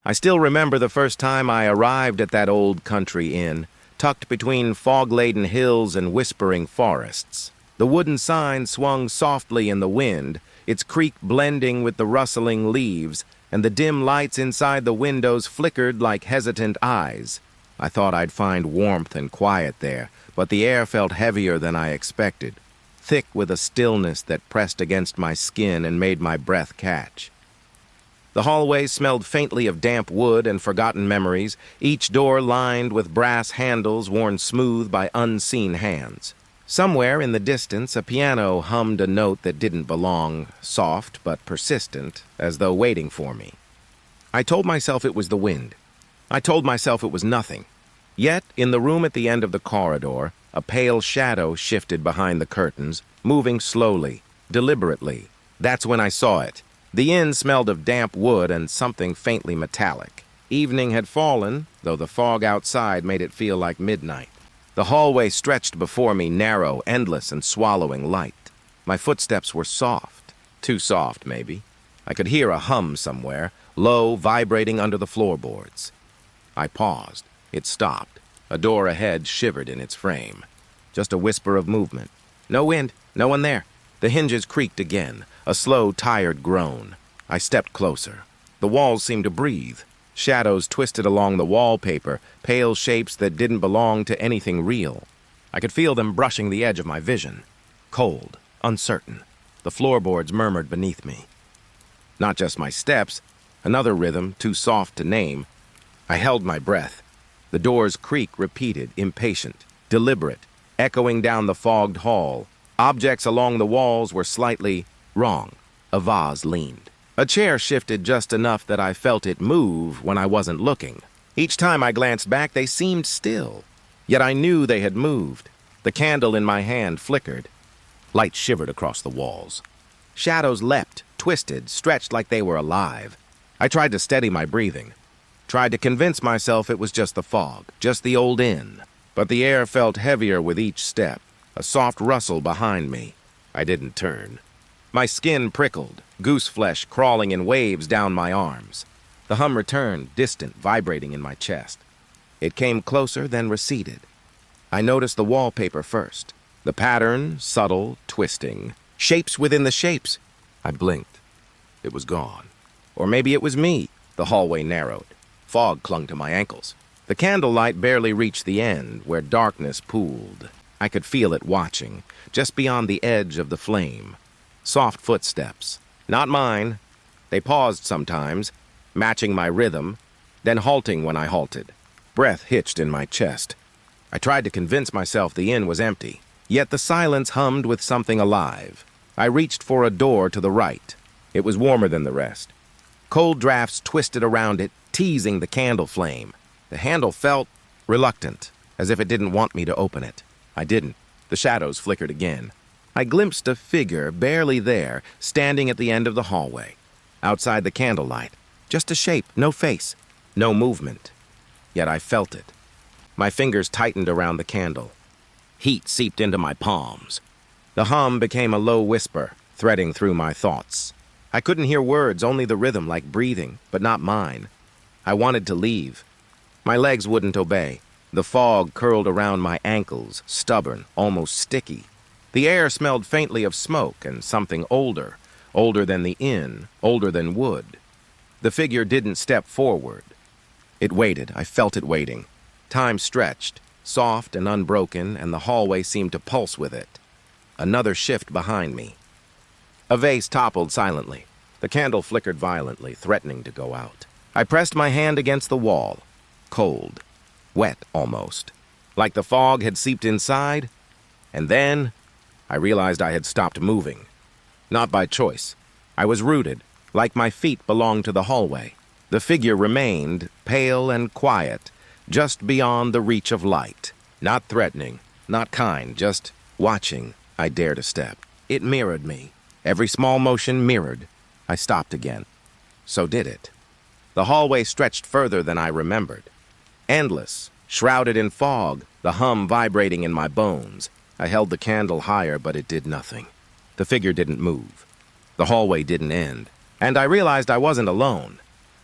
I still remember the first time I arrived at that old country inn, tucked between fog-laden hills and whispering forests. The wooden sign swung softly in the wind, its creak blending with the rustling leaves, and the dim lights inside the windows flickered like hesitant eyes. I thought I'd find warmth and quiet there, but the air felt heavier than I expected, thick with a stillness that pressed against my skin and made my breath catch. The hallway smelled faintly of damp wood and forgotten memories, each door lined with brass handles worn smooth by unseen hands. Somewhere in the distance, a piano hummed a note that didn't belong, soft but persistent, as though waiting for me. I told myself it was the wind. I told myself it was nothing. Yet, in the room at the end of the corridor, a pale shadow shifted behind the curtains, moving slowly, deliberately. That's when I saw it. The inn smelled of damp wood and something faintly metallic. Evening had fallen, though the fog outside made it feel like midnight. The hallway stretched before me, narrow, endless, and swallowing light. My footsteps were soft. Too soft, maybe. I could hear a hum somewhere, low, vibrating under the floorboards. I paused. It stopped. A door ahead shivered in its frame. Just a whisper of movement. No wind, no one there. The hinges creaked again, a slow, tired groan. I stepped closer. The walls seemed to breathe. Shadows twisted along the wallpaper, pale shapes that didn't belong to anything real. I could feel them brushing the edge of my vision. Cold, uncertain. The floorboards murmured beneath me. Not just my steps, another rhythm, too soft to name. I held my breath. The door's creak repeated, impatient, deliberate, echoing down the fogged hall. Objects along the walls were slightly wrong. A vase leaned. A chair shifted just enough that I felt it move when I wasn't looking. Each time I glanced back, they seemed still. Yet I knew they had moved. The candle in my hand flickered. Light shivered across the walls. Shadows leapt, twisted, stretched like they were alive. I tried to steady my breathing. Tried to convince myself it was just the fog, just the old inn. But the air felt heavier with each step, a soft rustle behind me. I didn't turn. My skin prickled, goose flesh crawling in waves down my arms. The hum returned, distant, vibrating in my chest. It came closer, then receded. I noticed the wallpaper first. The pattern, subtle, twisting. Shapes within the shapes. I blinked. It was gone. Or maybe it was me. The hallway narrowed. Fog clung to my ankles. The candlelight barely reached the end, where darkness pooled. I could feel it watching, just beyond the edge of the flame. Soft footsteps. Not mine. They paused sometimes, matching my rhythm, then halting when I halted. Breath hitched in my chest. I tried to convince myself the inn was empty, yet the silence hummed with something alive. I reached for a door to the right. It was warmer than the rest. Cold drafts twisted around it, teasing the candle flame. The handle felt reluctant, as if it didn't want me to open it. I didn't. The shadows flickered again. I glimpsed a figure, barely there, standing at the end of the hallway. Outside the candlelight. Just a shape, no face, no movement. Yet I felt it. My fingers tightened around the candle. Heat seeped into my palms. The hum became a low whisper, threading through my thoughts. I couldn't hear words, only the rhythm, like breathing, but not mine. I wanted to leave. My legs wouldn't obey. The fog curled around my ankles, stubborn, almost sticky. The air smelled faintly of smoke and something older, older than the inn, older than wood. The figure didn't step forward. It waited. I felt it waiting. Time stretched, soft and unbroken, and the hallway seemed to pulse with it. Another shift behind me. A vase toppled silently. The candle flickered violently, threatening to go out. I pressed my hand against the wall. Cold. Wet, almost. Like the fog had seeped inside. And then I realized I had stopped moving. Not by choice. I was rooted, like my feet belonged to the hallway. The figure remained, pale and quiet, just beyond the reach of light. Not threatening, not kind, just watching. I dared a step. It mirrored me. Every small motion mirrored. I stopped again. So did it. The hallway stretched further than I remembered. Endless, shrouded in fog, the hum vibrating in my bones. I held the candle higher, but it did nothing. The figure didn't move. The hallway didn't end. And I realized I wasn't alone.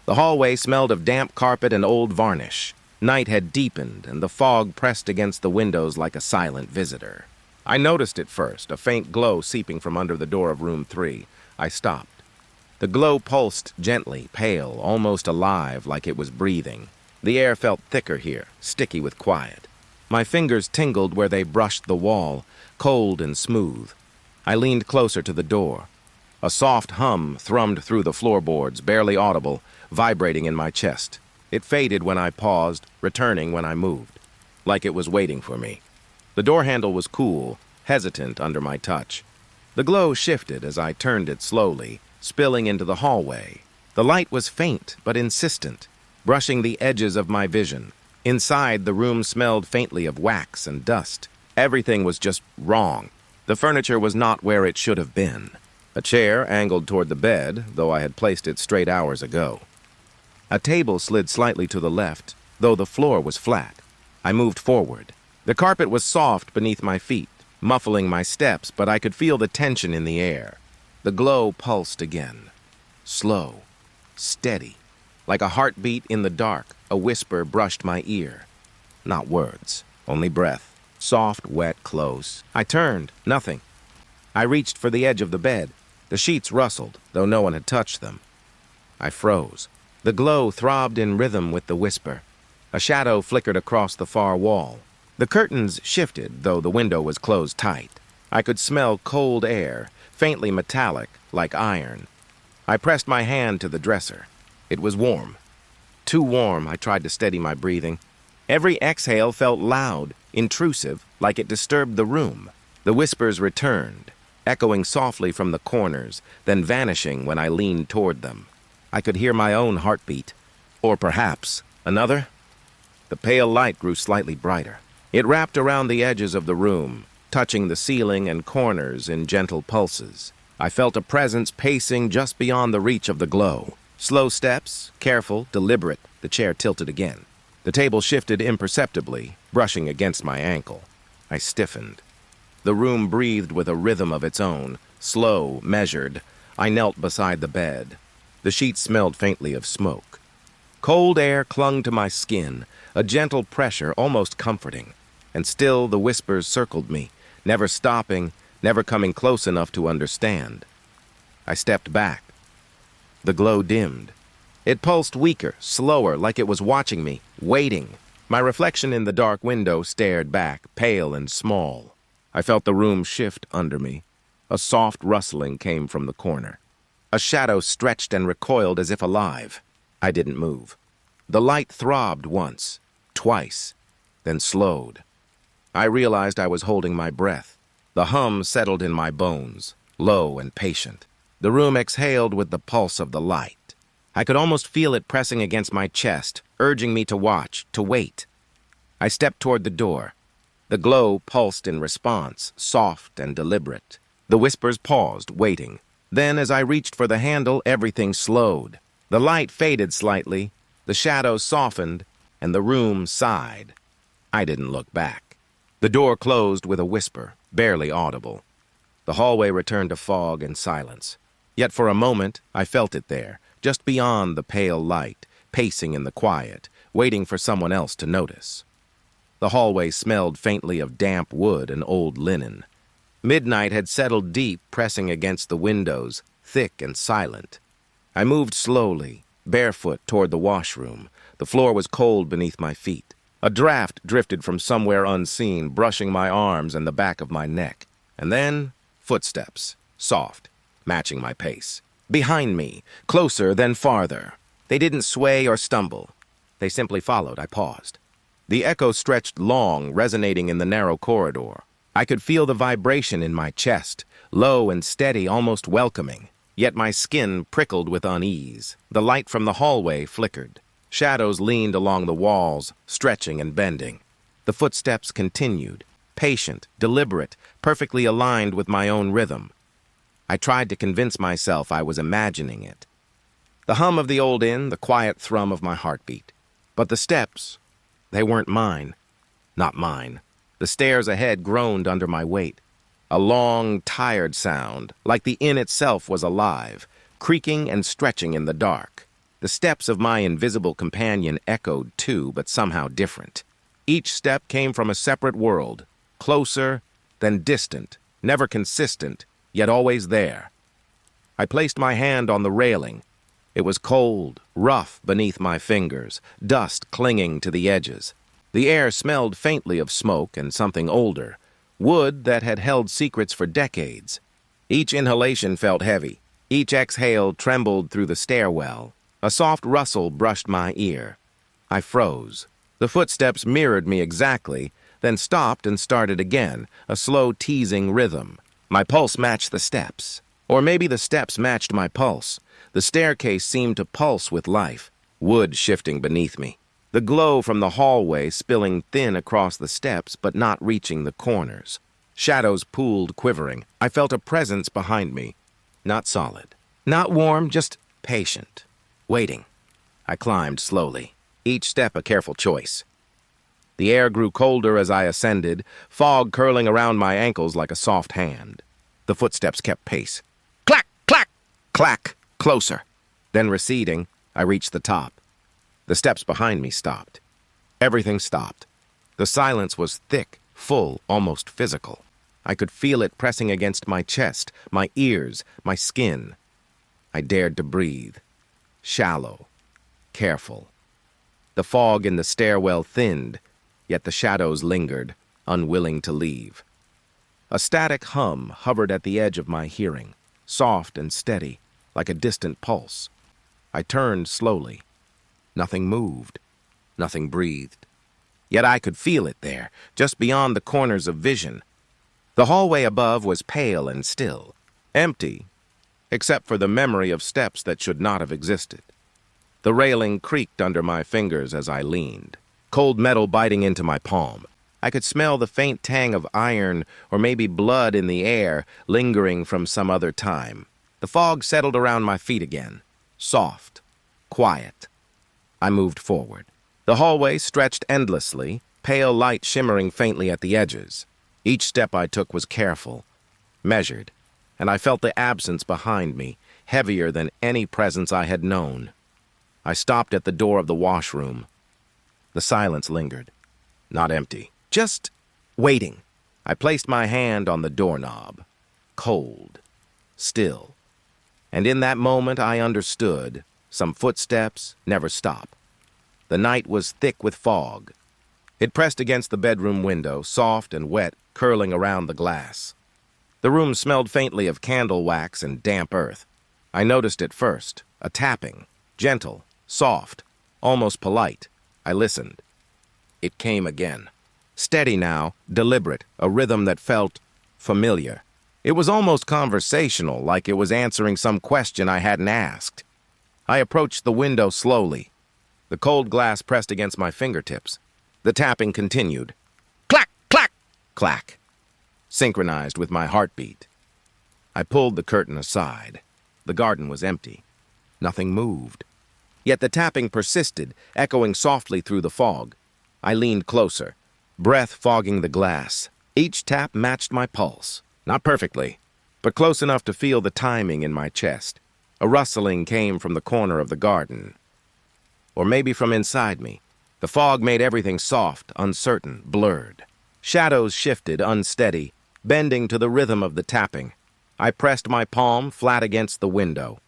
The hallway smelled of damp carpet and old varnish. Night had deepened, and the fog pressed against the windows like a silent visitor. I noticed it first, a faint glow seeping from under the door of room 3. I stopped. The glow pulsed gently, pale, almost alive, like it was breathing. The air felt thicker here, sticky with quiet. My fingers tingled where they brushed the wall, cold and smooth. I leaned closer to the door. A soft hum thrummed through the floorboards, barely audible, vibrating in my chest. It faded when I paused, returning when I moved, like it was waiting for me. The door handle was cool, hesitant under my touch. The glow shifted as I turned it slowly, spilling into the hallway. The light was faint but insistent, brushing the edges of my vision. Inside, the room smelled faintly of wax and dust. Everything was just wrong. The furniture was not where it should have been. A chair angled toward the bed, though I had placed it straight hours ago. A table slid slightly to the left, though the floor was flat. I moved forward. The carpet was soft beneath my feet, muffling my steps, but I could feel the tension in the air. The glow pulsed again. Slow, steady. Like a heartbeat in the dark, a whisper brushed my ear. Not words, only breath. Soft, wet, close. I turned. Nothing. I reached for the edge of the bed. The sheets rustled, though no one had touched them. I froze. The glow throbbed in rhythm with the whisper. A shadow flickered across the far wall. The curtains shifted, though the window was closed tight. I could smell cold air, faintly metallic, like iron. I pressed my hand to the dresser. It was warm. Too warm, I tried to steady my breathing. Every exhale felt loud, intrusive, like it disturbed the room. The whispers returned, echoing softly from the corners, then vanishing when I leaned toward them. I could hear my own heartbeat. Or perhaps another? The pale light grew slightly brighter. It wrapped around the edges of the room, touching the ceiling and corners in gentle pulses. I felt a presence pacing just beyond the reach of the glow. Slow steps, careful, deliberate. The chair tilted again. The table shifted imperceptibly, brushing against my ankle. I stiffened. The room breathed with a rhythm of its own, slow, measured. I knelt beside the bed. The sheets smelled faintly of smoke. Cold air clung to my skin, a gentle pressure, almost comforting. And still the whispers circled me, never stopping, never coming close enough to understand. I stepped back. The glow dimmed. It pulsed weaker, slower, like it was watching me, waiting. My reflection in the dark window stared back, pale and small. I felt the room shift under me. A soft rustling came from the corner. A shadow stretched and recoiled as if alive. I didn't move. The light throbbed once, twice, then slowed. I realized I was holding my breath. The hum settled in my bones, low and patient. The room exhaled with the pulse of the light. I could almost feel it pressing against my chest, urging me to watch, to wait. I stepped toward the door. The glow pulsed in response, soft and deliberate. The whispers paused, waiting. Then, as I reached for the handle, everything slowed. The light faded slightly, the shadows softened, and the room sighed. I didn't look back. The door closed with a whisper, barely audible. The hallway returned to fog and silence. Yet for a moment, I felt it there, just beyond the pale light, pacing in the quiet, waiting for someone else to notice. The hallway smelled faintly of damp wood and old linen. Midnight had settled deep, pressing against the windows, thick and silent. I moved slowly, barefoot, toward the washroom. The floor was cold beneath my feet. A draft drifted from somewhere unseen, brushing my arms and the back of my neck. And then, footsteps, soft, matching my pace. Behind me, closer, then farther. They didn't sway or stumble. They simply followed. I paused. The echo stretched long, resonating in the narrow corridor. I could feel the vibration in my chest, low and steady, almost welcoming. Yet my skin prickled with unease. The light from the hallway flickered. Shadows leaned along the walls, stretching and bending. The footsteps continued, patient, deliberate, perfectly aligned with my own rhythm. I tried to convince myself I was imagining it. The hum of the old inn, the quiet thrum of my heartbeat. But the steps, they weren't mine. Not mine. The stairs ahead groaned under my weight. A long, tired sound, like the inn itself was alive, creaking and stretching in the dark. The steps of my invisible companion echoed too, but somehow different. Each step came from a separate world, closer, then distant, never consistent, yet always there. I placed my hand on the railing. It was cold, rough beneath my fingers, dust clinging to the edges. The air smelled faintly of smoke and something older, wood that had held secrets for decades. Each inhalation felt heavy. Each exhale trembled through the stairwell. A soft rustle brushed my ear. I froze. The footsteps mirrored me exactly, then stopped and started again, a slow teasing rhythm. My pulse matched the steps. Or maybe the steps matched my pulse. The staircase seemed to pulse with life, wood shifting beneath me. The glow from the hallway spilling thin across the steps but not reaching the corners. Shadows pooled, quivering. I felt a presence behind me. Not solid. Not warm, just patient. Waiting. I climbed slowly, each step a careful choice. The air grew colder as I ascended, fog curling around my ankles like a soft hand. The footsteps kept pace. Clack, clack, clack, closer. Then receding, I reached the top. The steps behind me stopped. Everything stopped. The silence was thick, full, almost physical. I could feel it pressing against my chest, my ears, my skin. I dared to breathe. Shallow, careful. The fog in the stairwell thinned, yet the shadows lingered, unwilling to leave. A static hum hovered at the edge of my hearing, soft and steady, like a distant pulse. I turned slowly. Nothing moved. Nothing breathed. Yet I could feel it there, just beyond the corners of vision. The hallway above was pale and still, empty, except for the memory of steps that should not have existed. The railing creaked under my fingers as I leaned, cold metal biting into my palm. I could smell the faint tang of iron or maybe blood in the air, lingering from some other time. The fog settled around my feet again, soft, quiet. I moved forward. The hallway stretched endlessly, pale light shimmering faintly at the edges. Each step I took was careful, measured, and I felt the absence behind me, heavier than any presence I had known. I stopped at the door of the washroom. The silence lingered. Not empty, just waiting. I placed my hand on the doorknob. Cold, still. And in that moment I understood. Some footsteps never stop. The night was thick with fog. It pressed against the bedroom window, soft and wet, curling around the glass. The room smelled faintly of candle wax and damp earth. I noticed it first, a tapping, gentle, soft, almost polite. I listened. It came again. Steady now, deliberate, a rhythm that felt familiar. It was almost conversational, like it was answering some question I hadn't asked. I approached the window slowly. The cold glass pressed against my fingertips. The tapping continued. Clack, clack, clack, synchronized with my heartbeat. I pulled the curtain aside. The garden was empty. Nothing moved. Yet the tapping persisted, echoing softly through the fog. I leaned closer, breath fogging the glass. Each tap matched my pulse. Not perfectly, but close enough to feel the timing in my chest. A rustling came from the corner of the garden. Or maybe from inside me. The fog made everything soft, uncertain, blurred. Shadows shifted, unsteady, bending to the rhythm of the tapping. I pressed my palm flat against the window.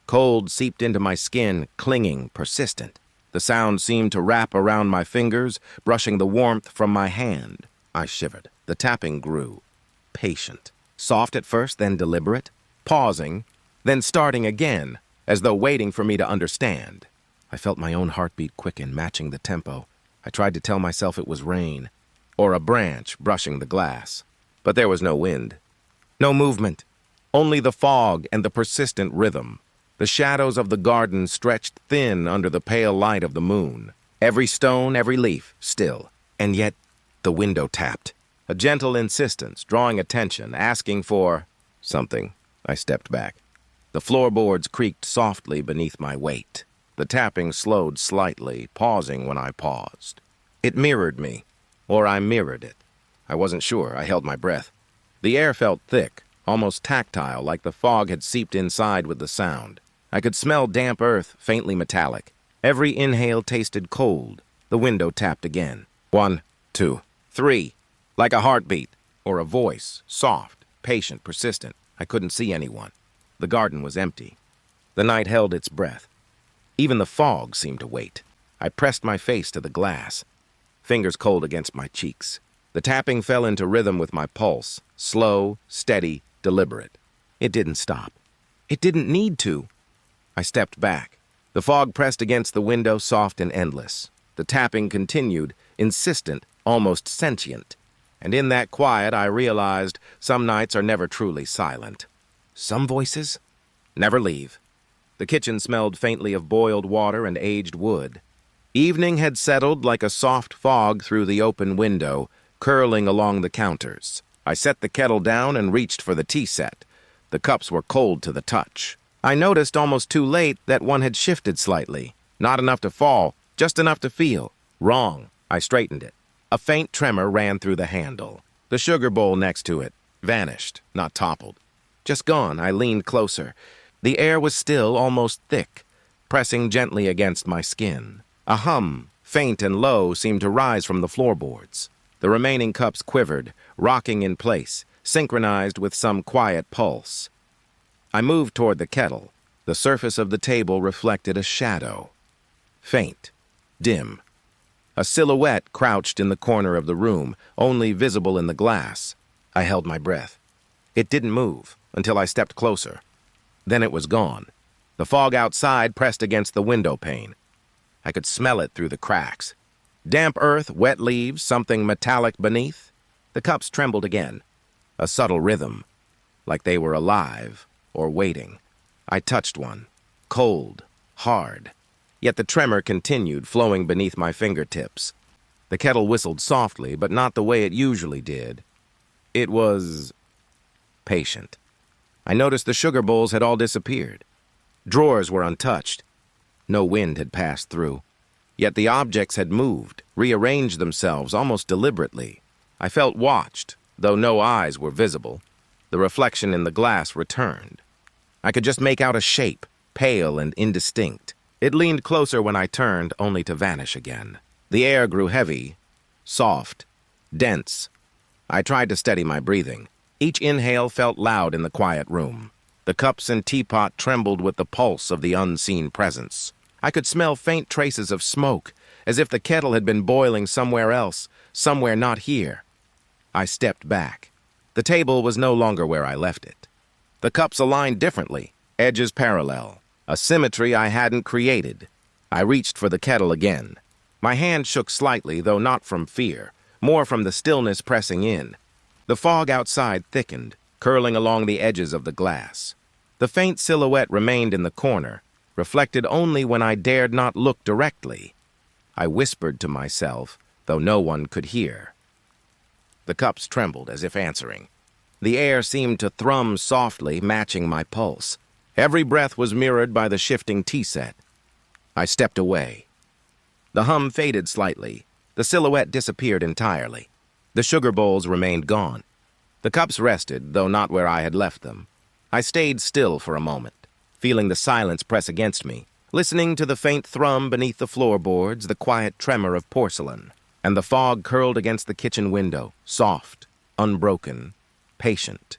Cold seeped into my skin, clinging, persistent. The sound seemed to wrap around my fingers, brushing the warmth from my hand. I shivered. The tapping grew. Patient. Soft at first, then deliberate. Pausing, then starting again, as though waiting for me to understand. I felt my own heartbeat quicken, matching the tempo. I tried to tell myself it was rain, or a branch brushing the glass. But there was no wind. No movement. Only the fog and the persistent rhythm. The shadows of the garden stretched thin under the pale light of the moon. Every stone, every leaf, still. And yet, the window tapped. A gentle insistence, drawing attention, asking for something. I stepped back. The floorboards creaked softly beneath my weight. The tapping slowed slightly, pausing when I paused. It mirrored me, or I mirrored it. I wasn't sure. I held my breath. The air felt thick, almost tactile, like the fog had seeped inside with the sound. I could smell damp earth, faintly metallic. Every inhale tasted cold. The window tapped again. 1, 2, 3. Like a heartbeat, or a voice, soft, patient, persistent. I couldn't see anyone. The garden was empty. The night held its breath. Even the fog seemed to wait. I pressed my face to the glass, fingers cold against my cheeks. The tapping fell into rhythm with my pulse, slow, steady, deliberate. It didn't stop. It didn't need to. I stepped back. The fog pressed against the window, soft and endless. The tapping continued, insistent, almost sentient. And in that quiet, I realized some nights are never truly silent. Some voices never leave. The kitchen smelled faintly of boiled water and aged wood. Evening had settled like a soft fog through the open window, curling along the counters. I set the kettle down and reached for the tea set. The cups were cold to the touch. I noticed almost too late that one had shifted slightly. Not enough to fall, just enough to feel. Wrong. I straightened it. A faint tremor ran through the handle. The sugar bowl next to it vanished, not toppled. Just gone. I leaned closer. The air was still, almost thick, pressing gently against my skin. A hum, faint and low, seemed to rise from the floorboards. The remaining cups quivered, rocking in place, synchronized with some quiet pulse. I moved toward the kettle. The surface of the table reflected a shadow. Faint, dim. A silhouette crouched in the corner of the room, only visible in the glass. I held my breath. It didn't move until I stepped closer. Then it was gone. The fog outside pressed against the window pane. I could smell it through the cracks. Damp earth, wet leaves, something metallic beneath. The cups trembled again. A subtle rhythm, like they were alive or waiting. I touched one, cold, hard. Yet the tremor continued, flowing beneath my fingertips. The kettle whistled softly, but not the way it usually did. It was patient. I noticed the sugar bowls had all disappeared. Drawers were untouched. No wind had passed through. Yet the objects had moved, rearranged themselves almost deliberately. I felt watched, though no eyes were visible. The reflection in the glass returned. I could just make out a shape, pale and indistinct. It leaned closer when I turned, only to vanish again. The air grew heavy, soft, dense. I tried to steady my breathing. Each inhale felt loud in the quiet room. The cups and teapot trembled with the pulse of the unseen presence. I could smell faint traces of smoke, as if the kettle had been boiling somewhere else, somewhere not here. I stepped back. The table was no longer where I left it. The cups aligned differently, edges parallel, a symmetry I hadn't created. I reached for the kettle again. My hand shook slightly, though not from fear, more from the stillness pressing in. The fog outside thickened, curling along the edges of the glass. The faint silhouette remained in the corner, reflected only when I dared not look directly. I whispered to myself, though no one could hear. The cups trembled as if answering. The air seemed to thrum softly, matching my pulse. Every breath was mirrored by the shifting tea set. I stepped away. The hum faded slightly. The silhouette disappeared entirely. The sugar bowls remained gone. The cups rested, though not where I had left them. I stayed still for a moment, feeling the silence press against me, listening to the faint thrum beneath the floorboards, the quiet tremor of porcelain. And the fog curled against the kitchen window, soft, unbroken, patient.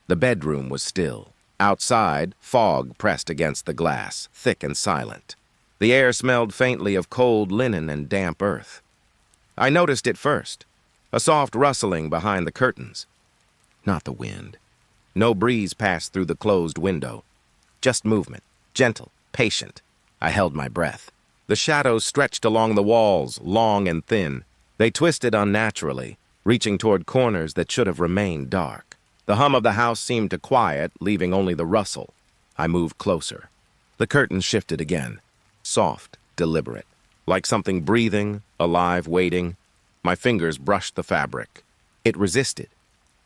The bedroom was still. Outside, fog pressed against the glass, thick and silent. The air smelled faintly of cold linen and damp earth. I noticed it first, a soft rustling behind the curtains. Not the wind. No breeze passed through the closed window. Just movement, gentle, patient. I held my breath. The shadows stretched along the walls, long and thin. They twisted unnaturally, reaching toward corners that should have remained dark. The hum of the house seemed to quiet, leaving only the rustle. I moved closer. The curtains shifted again, soft, deliberate, like something breathing, alive, waiting. My fingers brushed the fabric. It resisted.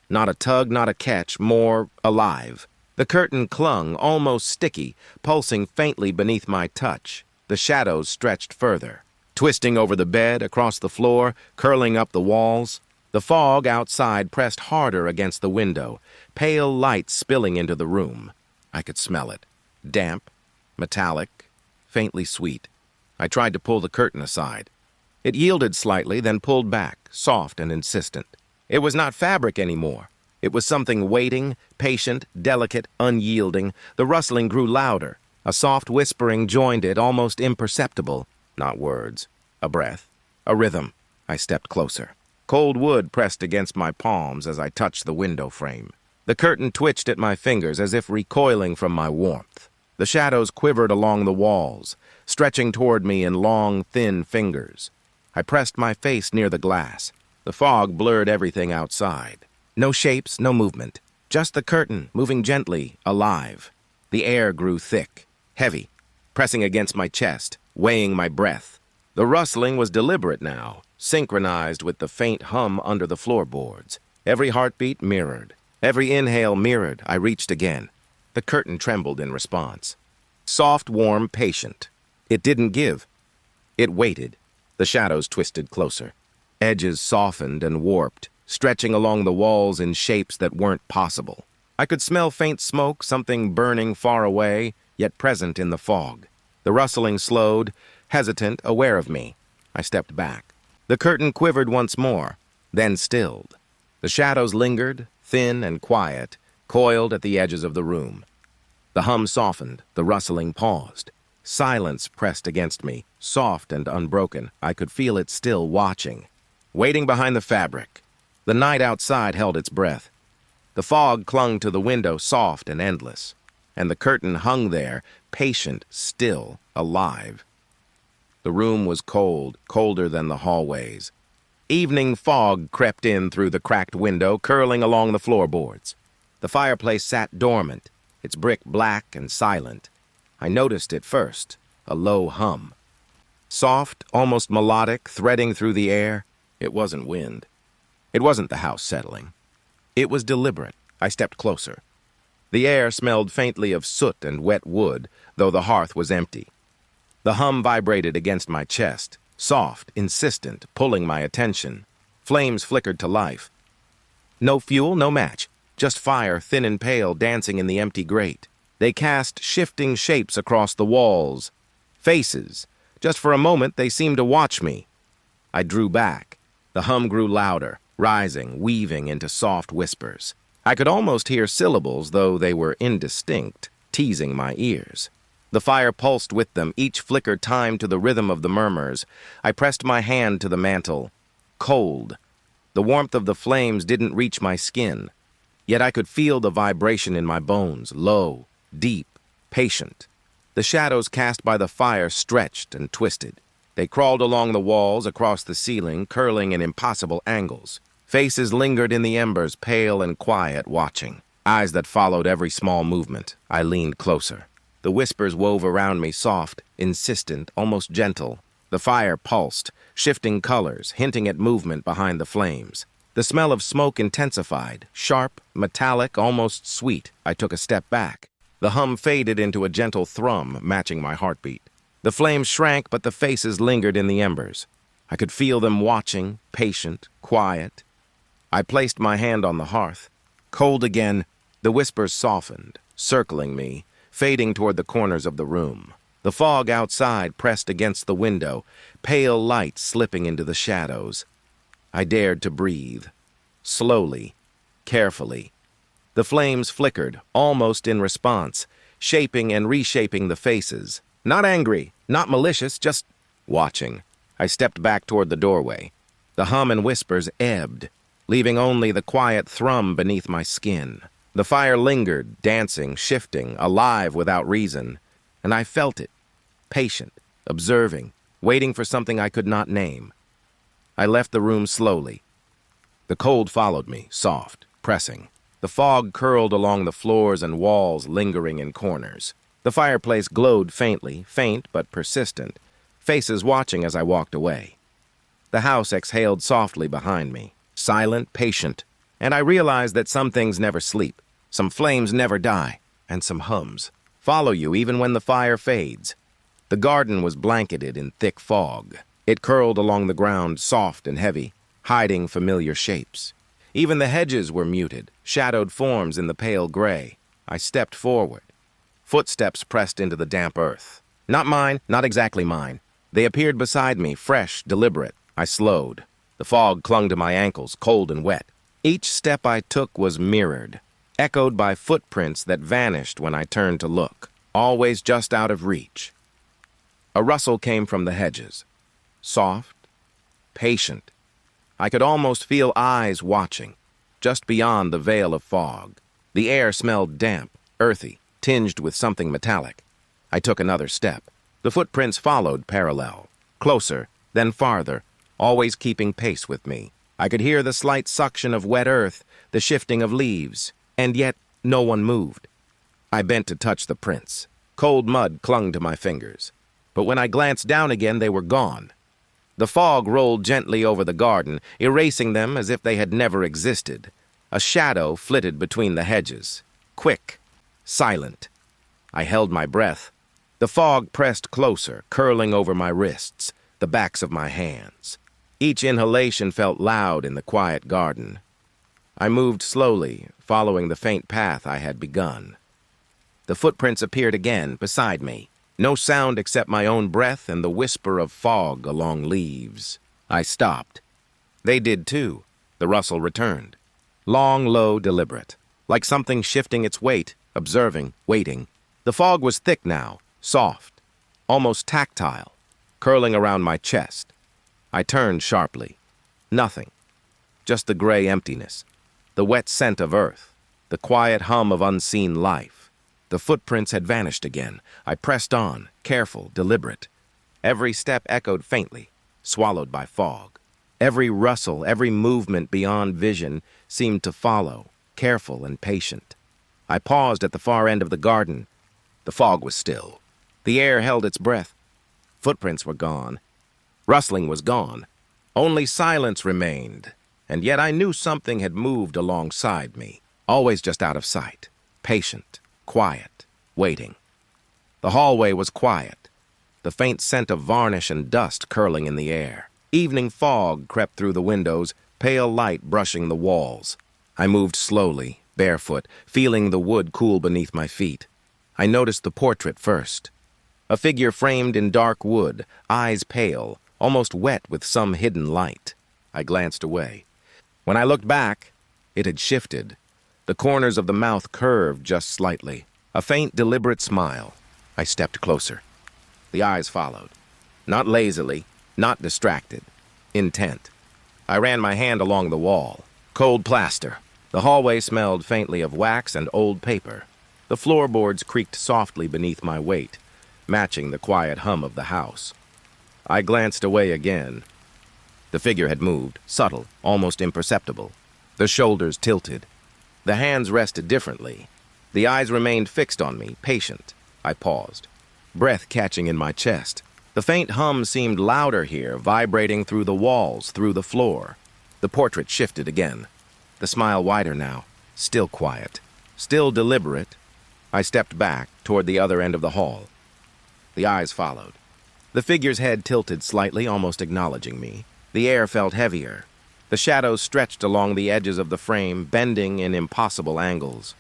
Not a tug, not a catch, more alive. The curtain clung, almost sticky, pulsing faintly beneath my touch. The shadows stretched further, twisting over the bed, across the floor, curling up the walls. The fog outside pressed harder against the window, pale light spilling into the room. I could smell it. Damp, metallic, faintly sweet. I tried to pull the curtain aside. It yielded slightly, then pulled back, soft and insistent. It was not fabric anymore. It was something waiting, patient, delicate, unyielding. The rustling grew louder. A soft whispering joined it, almost imperceptible. Not words. A breath. A rhythm. I stepped closer. Cold wood pressed against my palms as I touched the window frame. The curtain twitched at my fingers as if recoiling from my warmth. The shadows quivered along the walls, stretching toward me in long, thin fingers. I pressed my face near the glass. The fog blurred everything outside. No shapes, no movement. Just the curtain, moving gently, alive. The air grew thick, heavy, pressing against my chest, weighing my breath. The rustling was deliberate now, synchronized with the faint hum under the floorboards. Every heartbeat mirrored. Every inhale mirrored. I reached again. The curtain trembled in response. Soft, warm, patient. It didn't give. It waited. The shadows twisted closer. Edges softened and warped, stretching along the walls in shapes that weren't possible. I could smell faint smoke, something burning far away, yet present in the fog. The rustling slowed, hesitant, aware of me. I stepped back. The curtain quivered once more, then stilled. The shadows lingered, thin and quiet, coiled at the edges of the room. The hum softened, the rustling paused. Silence pressed against me, soft and unbroken. I could feel it still watching, waiting behind the fabric. The night outside held its breath. The fog clung to the window, soft and endless, and the curtain hung there, patient, still, alive. The room was cold, colder than the hallways. Evening fog crept in through the cracked window, curling along the floorboards. The fireplace sat dormant, its brick black and silent. I noticed it first, a low hum. Soft, almost melodic, threading through the air. It wasn't wind. It wasn't the house settling. It was deliberate. I stepped closer. The air smelled faintly of soot and wet wood, though the hearth was empty. The hum vibrated against my chest, soft, insistent, pulling my attention. Flames flickered to life. No fuel, no match, just fire, thin and pale, dancing in the empty grate. They cast shifting shapes across the walls. Faces. Just for a moment, they seemed to watch me. I drew back. The hum grew louder, rising, weaving into soft whispers. I could almost hear syllables, though they were indistinct, teasing my ears. The fire pulsed with them, each flicker timed to the rhythm of the murmurs. I pressed my hand to the mantle. Cold. The warmth of the flames didn't reach my skin. Yet I could feel the vibration in my bones, low, deep, patient. The shadows cast by the fire stretched and twisted. They crawled along the walls, across the ceiling, curling in impossible angles. Faces lingered in the embers, pale and quiet, watching. Eyes that followed every small movement. I leaned closer. The whispers wove around me, soft, insistent, almost gentle. The fire pulsed, shifting colors, hinting at movement behind the flames. The smell of smoke intensified, sharp, metallic, almost sweet. I took a step back. The hum faded into a gentle thrum, matching my heartbeat. The flames shrank, but the faces lingered in the embers. I could feel them watching, patient, quiet. I placed my hand on the hearth. Cold again, the whispers softened, circling me, fading toward the corners of the room. The fog outside pressed against the window, pale light slipping into the shadows. I dared to breathe. Slowly, carefully. The flames flickered, almost in response, shaping and reshaping the faces. Not angry, not malicious, just watching. I stepped back toward the doorway. The hum and whispers ebbed, leaving only the quiet thrum beneath my skin. The fire lingered, dancing, shifting, alive without reason, and I felt it, patient, observing, waiting for something I could not name. I left the room slowly. The cold followed me, soft, pressing. The fog curled along the floors and walls, lingering in corners. The fireplace glowed faintly, faint but persistent, faces watching as I walked away. The house exhaled softly behind me, silent, patient, and I realized that some things never sleep, some flames never die, and some hums follow you even when the fire fades. The garden was blanketed in thick fog. It curled along the ground, soft and heavy, hiding familiar shapes. Even the hedges were muted, shadowed forms in the pale gray. I stepped forward. Footsteps pressed into the damp earth. Not mine, not exactly mine. They appeared beside me, fresh, deliberate. I slowed. The fog clung to my ankles, cold and wet. Each step I took was mirrored, echoed by footprints that vanished when I turned to look, always just out of reach. A rustle came from the hedges. Soft, patient. I could almost feel eyes watching, just beyond the veil of fog. The air smelled damp, earthy, tinged with something metallic. I took another step. The footprints followed parallel, closer, then farther, always keeping pace with me. I could hear the slight suction of wet earth, the shifting of leaves, and yet no one moved. I bent to touch the prints. Cold mud clung to my fingers. But when I glanced down again, they were gone. The fog rolled gently over the garden, erasing them as if they had never existed. A shadow flitted between the hedges, quick, silent. I held my breath. The fog pressed closer, curling over my wrists, the backs of my hands. Each inhalation felt loud in the quiet garden. I moved slowly, following the faint path I had begun. The footprints appeared again beside me. No sound except my own breath and the whisper of fog along leaves. I stopped. They did too. The rustle returned. Long, low, deliberate. Like something shifting its weight, observing, waiting. The fog was thick now, soft, almost tactile, curling around my chest. I turned sharply. Nothing. Just the gray emptiness. The wet scent of earth. The quiet hum of unseen life. The footprints had vanished again. I pressed on, careful, deliberate. Every step echoed faintly, swallowed by fog. Every rustle, every movement beyond vision seemed to follow, careful and patient. I paused at the far end of the garden. The fog was still. The air held its breath. Footprints were gone. Rustling was gone. Only silence remained, and yet I knew something had moved alongside me, always just out of sight, patient, quiet, waiting. The hallway was quiet, the faint scent of varnish and dust curling in the air. Evening fog crept through the windows, pale light brushing the walls. I moved slowly, barefoot, feeling the wood cool beneath my feet. I noticed the portrait first. A figure framed in dark wood, eyes pale, almost wet with some hidden light. I glanced away. When I looked back, it had shifted. The corners of the mouth curved just slightly. A faint, deliberate smile. I stepped closer. The eyes followed. Not lazily, not distracted. Intent. I ran my hand along the wall. Cold plaster. The hallway smelled faintly of wax and old paper. The floorboards creaked softly beneath my weight, matching the quiet hum of the house. I glanced away again. The figure had moved, subtle, almost imperceptible. The shoulders tilted. The hands rested differently. The eyes remained fixed on me, patient. I paused, breath catching in my chest. The faint hum seemed louder here, vibrating through the walls, through the floor. The portrait shifted again. The smile wider now, still quiet, still deliberate. I stepped back toward the other end of the hall. The eyes followed. The figure's head tilted slightly, almost acknowledging me. The air felt heavier. The shadows stretched along the edges of the frame, bending in impossible angles.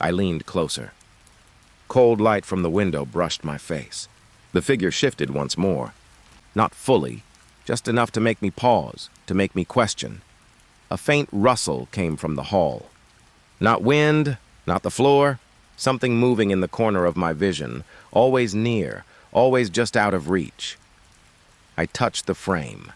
I leaned closer. Cold light from the window brushed my face. The figure shifted once more. Not fully, just enough to make me pause, to make me question. A faint rustle came from the hall. Not wind, not the floor, something moving in the corner of my vision, always near, always just out of reach. I touched the frame.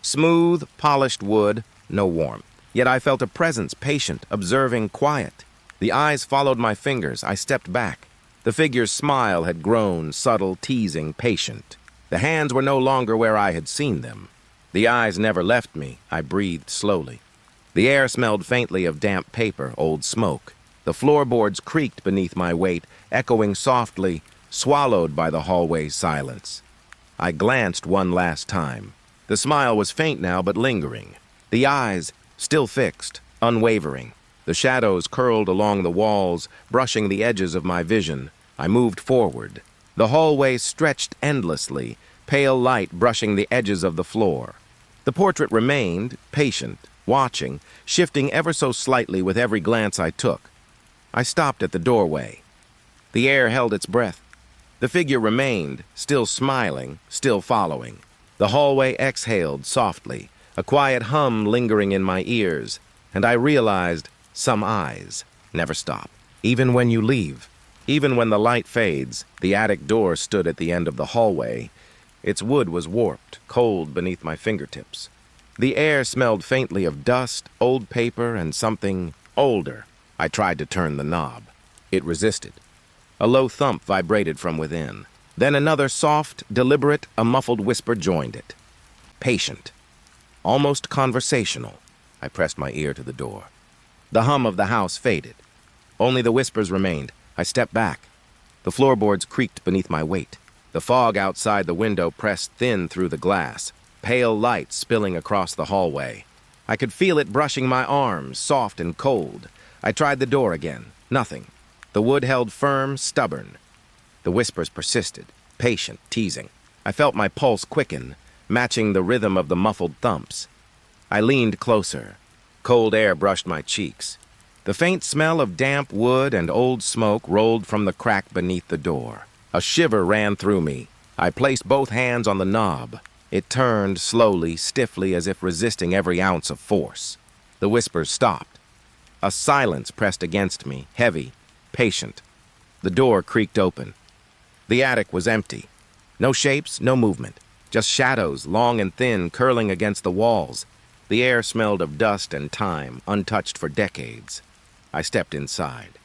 Smooth, polished wood, no warmth. Yet I felt a presence, patient, observing, quiet. The eyes followed my fingers. I stepped back. The figure's smile had grown, subtle, teasing, patient. The hands were no longer where I had seen them. The eyes never left me. I breathed slowly. The air smelled faintly of damp paper, old smoke. The floorboards creaked beneath my weight, echoing softly, swallowed by the hallway's silence. I glanced one last time. The smile was faint now, but lingering. The eyes, still fixed, unwavering. The shadows curled along the walls, brushing the edges of my vision. I moved forward. The hallway stretched endlessly, pale light brushing the edges of the floor. The portrait remained, patient, watching, shifting ever so slightly with every glance I took. I stopped at the doorway. The air held its breath. The figure remained, still smiling, still following. The hallway exhaled softly, a quiet hum lingering in my ears, and I realized some eyes never stop. Even when you leave, even when the light fades, the attic door stood at the end of the hallway. Its wood was warped, cold beneath my fingertips. The air smelled faintly of dust, old paper, and something older. I tried to turn the knob. It resisted. A low thump vibrated from within. Then another soft, deliberate, a muffled whisper joined it. Patient. Almost conversational. I pressed my ear to the door. The hum of the house faded. Only the whispers remained. I stepped back. The floorboards creaked beneath my weight. The fog outside the window pressed thin through the glass, pale light spilling across the hallway. I could feel it brushing my arms, soft and cold. I tried the door again. Nothing. The wood held firm, stubborn. The whispers persisted, patient, teasing. I felt my pulse quicken, matching the rhythm of the muffled thumps. I leaned closer. Cold air brushed my cheeks. The faint smell of damp wood and old smoke rolled from the crack beneath the door. A shiver ran through me. I placed both hands on the knob. It turned slowly, stiffly, as if resisting every ounce of force. The whispers stopped. A silence pressed against me, heavy, patient. The door creaked open. The attic was empty. No shapes, no movement. Just shadows, long and thin, curling against the walls. The air smelled of dust and time, untouched for decades. I stepped inside.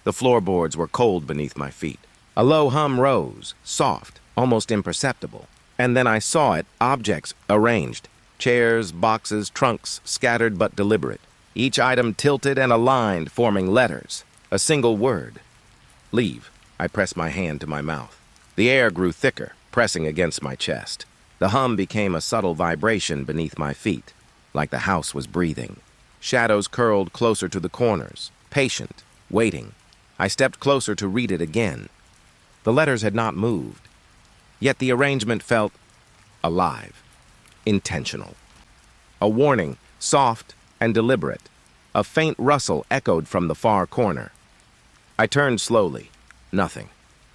The floorboards were cold beneath my feet. A low hum rose, soft, almost imperceptible. And then I saw it, objects arranged. Chairs, boxes, trunks, scattered but deliberate. Each item tilted and aligned, forming letters. A single word. Leave. I pressed my hand to my mouth. The air grew thicker, pressing against my chest. The hum became a subtle vibration beneath my feet, like the house was breathing. Shadows curled closer to the corners, patient, waiting. I stepped closer to read it again. The letters had not moved, yet the arrangement felt alive, intentional. A warning, soft and deliberate. A faint rustle echoed from the far corner. I turned slowly. Nothing.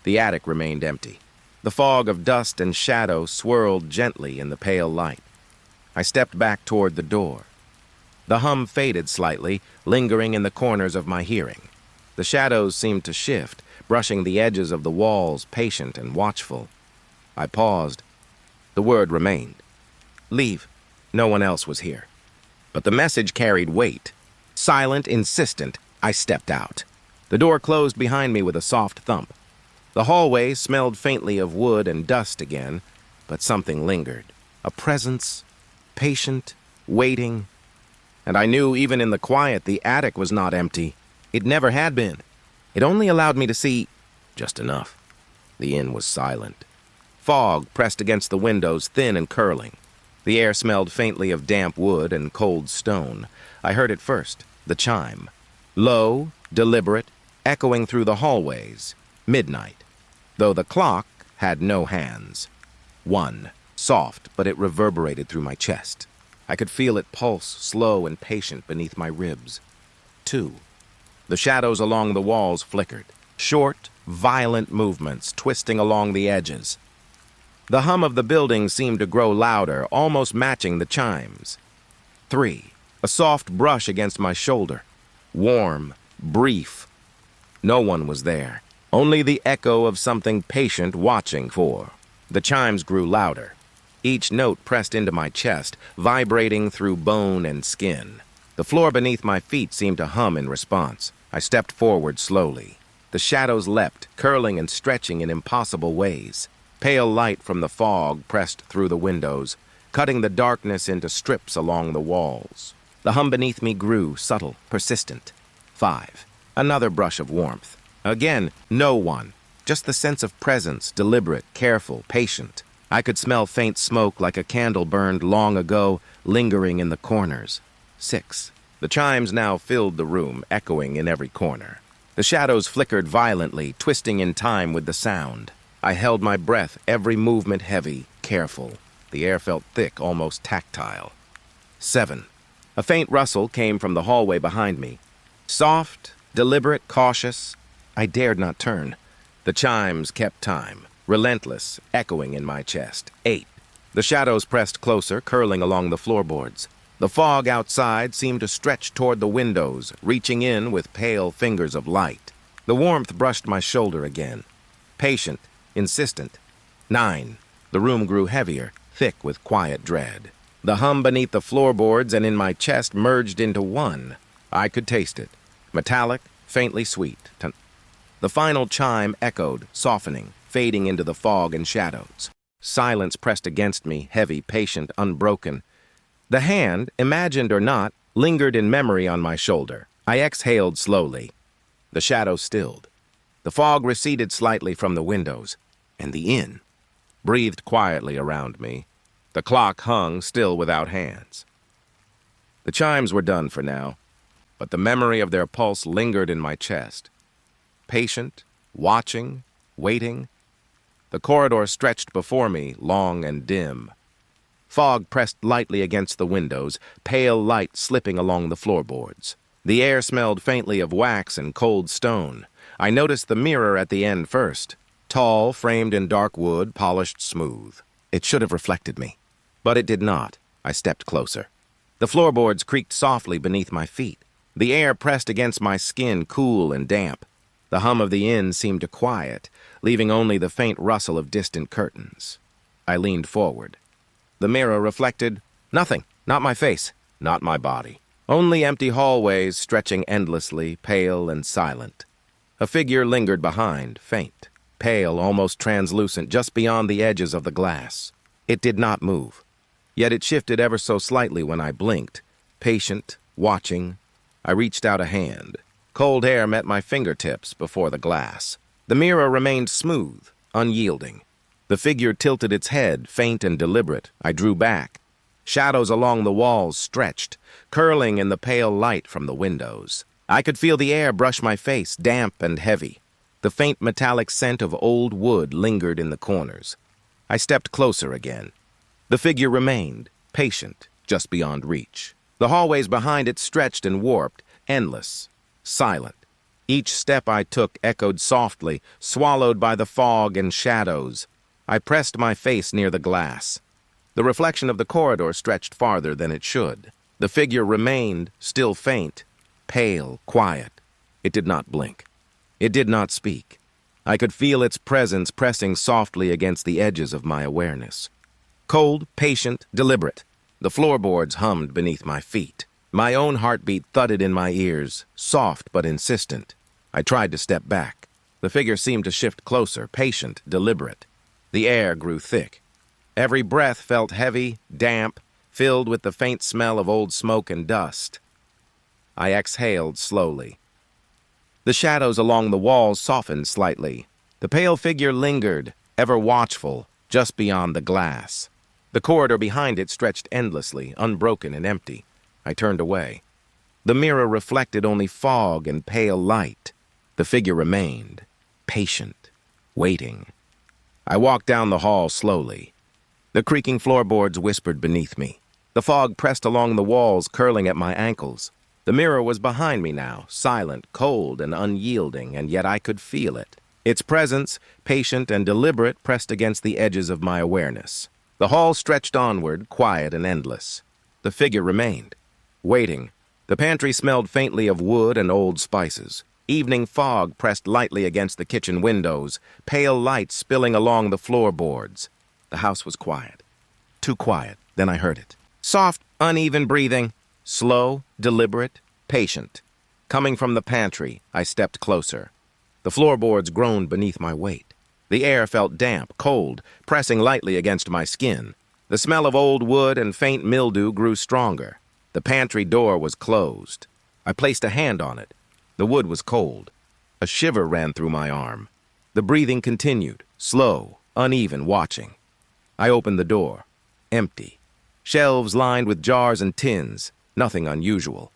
The attic remained empty. The fog of dust and shadow swirled gently in the pale light. I stepped back toward the door. The hum faded slightly, lingering in the corners of my hearing. The shadows seemed to shift, brushing the edges of the walls, patient and watchful. I paused. The word remained. Leave. No one else was here. But the message carried weight. Silent, insistent, I stepped out. The door closed behind me with a soft thump. The hallway smelled faintly of wood and dust again, but something lingered. A presence, patient, waiting. And I knew even in the quiet the attic was not empty. It never had been. It only allowed me to see just enough. The inn was silent. Fog pressed against the windows, thin and curling. The air smelled faintly of damp wood and cold stone. I heard it first, the chime. Low, deliberate, echoing through the hallways. Midnight. Though the clock had no hands. 1. Soft, but it reverberated through my chest. I could feel it pulse, slow and patient beneath my ribs. 2. The shadows along the walls flickered. Short, violent movements, twisting along the edges. The hum of the building seemed to grow louder, almost matching the chimes. 3. A soft brush against my shoulder. Warm, brief. No one was there. Only the echo of something patient watching for. The chimes grew louder. Each note pressed into my chest, vibrating through bone and skin. The floor beneath my feet seemed to hum in response. I stepped forward slowly. The shadows leapt, curling and stretching in impossible ways. Pale light from the fog pressed through the windows, cutting the darkness into strips along the walls. The hum beneath me grew, subtle, persistent. 5. Another brush of warmth. Again, no one. Just the sense of presence, deliberate, careful, patient. I could smell faint smoke like a candle burned long ago, lingering in the corners. 6. The chimes now filled the room, echoing in every corner. The shadows flickered violently, twisting in time with the sound. I held my breath, every movement heavy, careful. The air felt thick, almost tactile. 7. A faint rustle came from the hallway behind me. Soft, deliberate, cautious. I dared not turn. The chimes kept time, relentless, echoing in my chest. 8. The shadows pressed closer, curling along the floorboards. The fog outside seemed to stretch toward the windows, reaching in with pale fingers of light. The warmth brushed my shoulder again. Patient, insistent. 9. The room grew heavier, thick with quiet dread. The hum beneath the floorboards and in my chest merged into one. I could taste it. Metallic, faintly sweet. The final chime echoed, softening, fading into the fog and shadows. Silence pressed against me, heavy, patient, unbroken. The hand, imagined or not, lingered in memory on my shoulder. I exhaled slowly. The shadows stilled. The fog receded slightly from the windows, and the inn breathed quietly around me. The clock hung still without hands. The chimes were done for now, but the memory of their pulse lingered in my chest. Patient, watching, waiting. The corridor stretched before me, long and dim. Fog pressed lightly against the windows, pale light slipping along the floorboards. The air smelled faintly of wax and cold stone. I noticed the mirror at the end first. Tall, framed in dark wood, polished smooth. It should have reflected me. But it did not. I stepped closer. The floorboards creaked softly beneath my feet. The air pressed against my skin, cool and damp. The hum of the inn seemed to quiet, leaving only the faint rustle of distant curtains. I leaned forward. The mirror reflected nothing, not my face, not my body. Only empty hallways stretching endlessly, pale and silent. A figure lingered behind, faint, pale, almost translucent, just beyond the edges of the glass. It did not move. Yet it shifted ever so slightly when I blinked. Patient, watching, I reached out a hand. Cold air met my fingertips before the glass. The mirror remained smooth, unyielding. The figure tilted its head, faint and deliberate. I drew back. Shadows along the walls stretched, curling in the pale light from the windows. I could feel the air brush my face, damp and heavy. The faint metallic scent of old wood lingered in the corners. I stepped closer again. The figure remained, patient, just beyond reach. The hallways behind it stretched and warped, endless, silent. Each step I took echoed softly, swallowed by the fog and shadows. I pressed my face near the glass. The reflection of the corridor stretched farther than it should. The figure remained, still faint, pale, quiet. It did not blink. It did not speak. I could feel its presence pressing softly against the edges of my awareness. Cold, patient, deliberate. The floorboards hummed beneath my feet. My own heartbeat thudded in my ears, soft but insistent. I tried to step back. The figure seemed to shift closer, patient, deliberate. The air grew thick. Every breath felt heavy, damp, filled with the faint smell of old smoke and dust. I exhaled slowly. The shadows along the walls softened slightly. The pale figure lingered, ever watchful, just beyond the glass. The corridor behind it stretched endlessly, unbroken and empty. I turned away. The mirror reflected only fog and pale light. The figure remained, patient, waiting. I walked down the hall slowly. The creaking floorboards whispered beneath me. The fog pressed along the walls, curling at my ankles. The mirror was behind me now, silent, cold, and unyielding, and yet I could feel it. Its presence, patient and deliberate, pressed against the edges of my awareness. The hall stretched onward, quiet and endless. The figure remained, waiting. The pantry smelled faintly of wood and old spices. Evening fog pressed lightly against the kitchen windows, pale light spilling along the floorboards. The house was quiet. Too quiet. Then I heard it. Soft, uneven breathing. Slow, deliberate, patient. Coming from the pantry, I stepped closer. The floorboards groaned beneath my weight. The air felt damp, cold, pressing lightly against my skin. The smell of old wood and faint mildew grew stronger. The pantry door was closed. I placed a hand on it. The wood was cold. A shiver ran through my arm. The breathing continued, slow, uneven, watching. I opened the door. Empty. Shelves lined with jars and tins. Nothing unusual.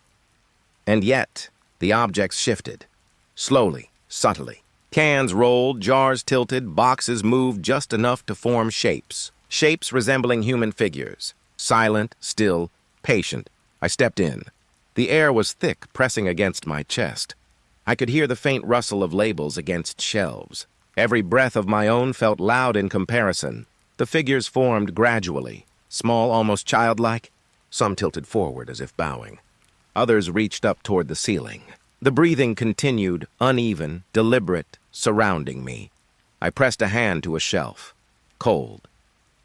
And yet, the objects shifted. Slowly, subtly. Cans rolled, jars tilted, boxes moved just enough to form shapes. Shapes resembling human figures. Silent, still, patient. I stepped in. The air was thick, pressing against my chest. I could hear the faint rustle of labels against shelves. Every breath of my own felt loud in comparison. The figures formed gradually, small, almost childlike. Some tilted forward as if bowing. Others reached up toward the ceiling. The breathing continued, uneven, deliberate, surrounding me. I pressed a hand to a shelf. Cold.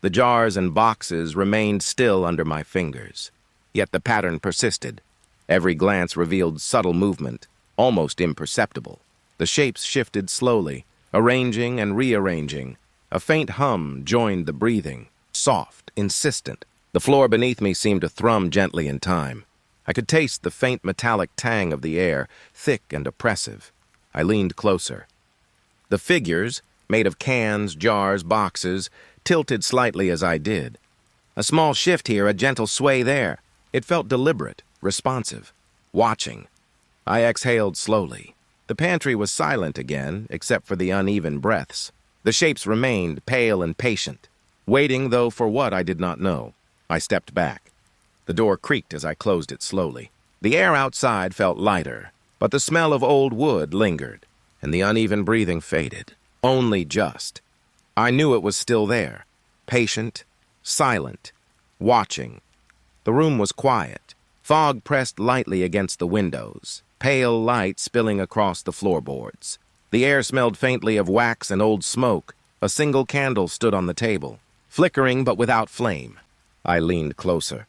The jars and boxes remained still under my fingers. Yet the pattern persisted. Every glance revealed subtle movement, almost imperceptible. The shapes shifted slowly, arranging and rearranging. A faint hum joined the breathing, soft, insistent. The floor beneath me seemed to thrum gently in time. I could taste the faint metallic tang of the air, thick and oppressive. I leaned closer. The figures, made of cans, jars, boxes, tilted slightly as I did. A small shift here, a gentle sway there. It felt deliberate, responsive, watching. I exhaled slowly. The pantry was silent again, except for the uneven breaths. The shapes remained, pale and patient, waiting, though, for what I did not know. I stepped back. The door creaked as I closed it slowly. The air outside felt lighter, but the smell of old wood lingered, and the uneven breathing faded. Only just. I knew it was still there, patient, silent, watching. The room was quiet. Fog pressed lightly against the windows, pale light spilling across the floorboards. The air smelled faintly of wax and old smoke. A single candle stood on the table, flickering but without flame. I leaned closer.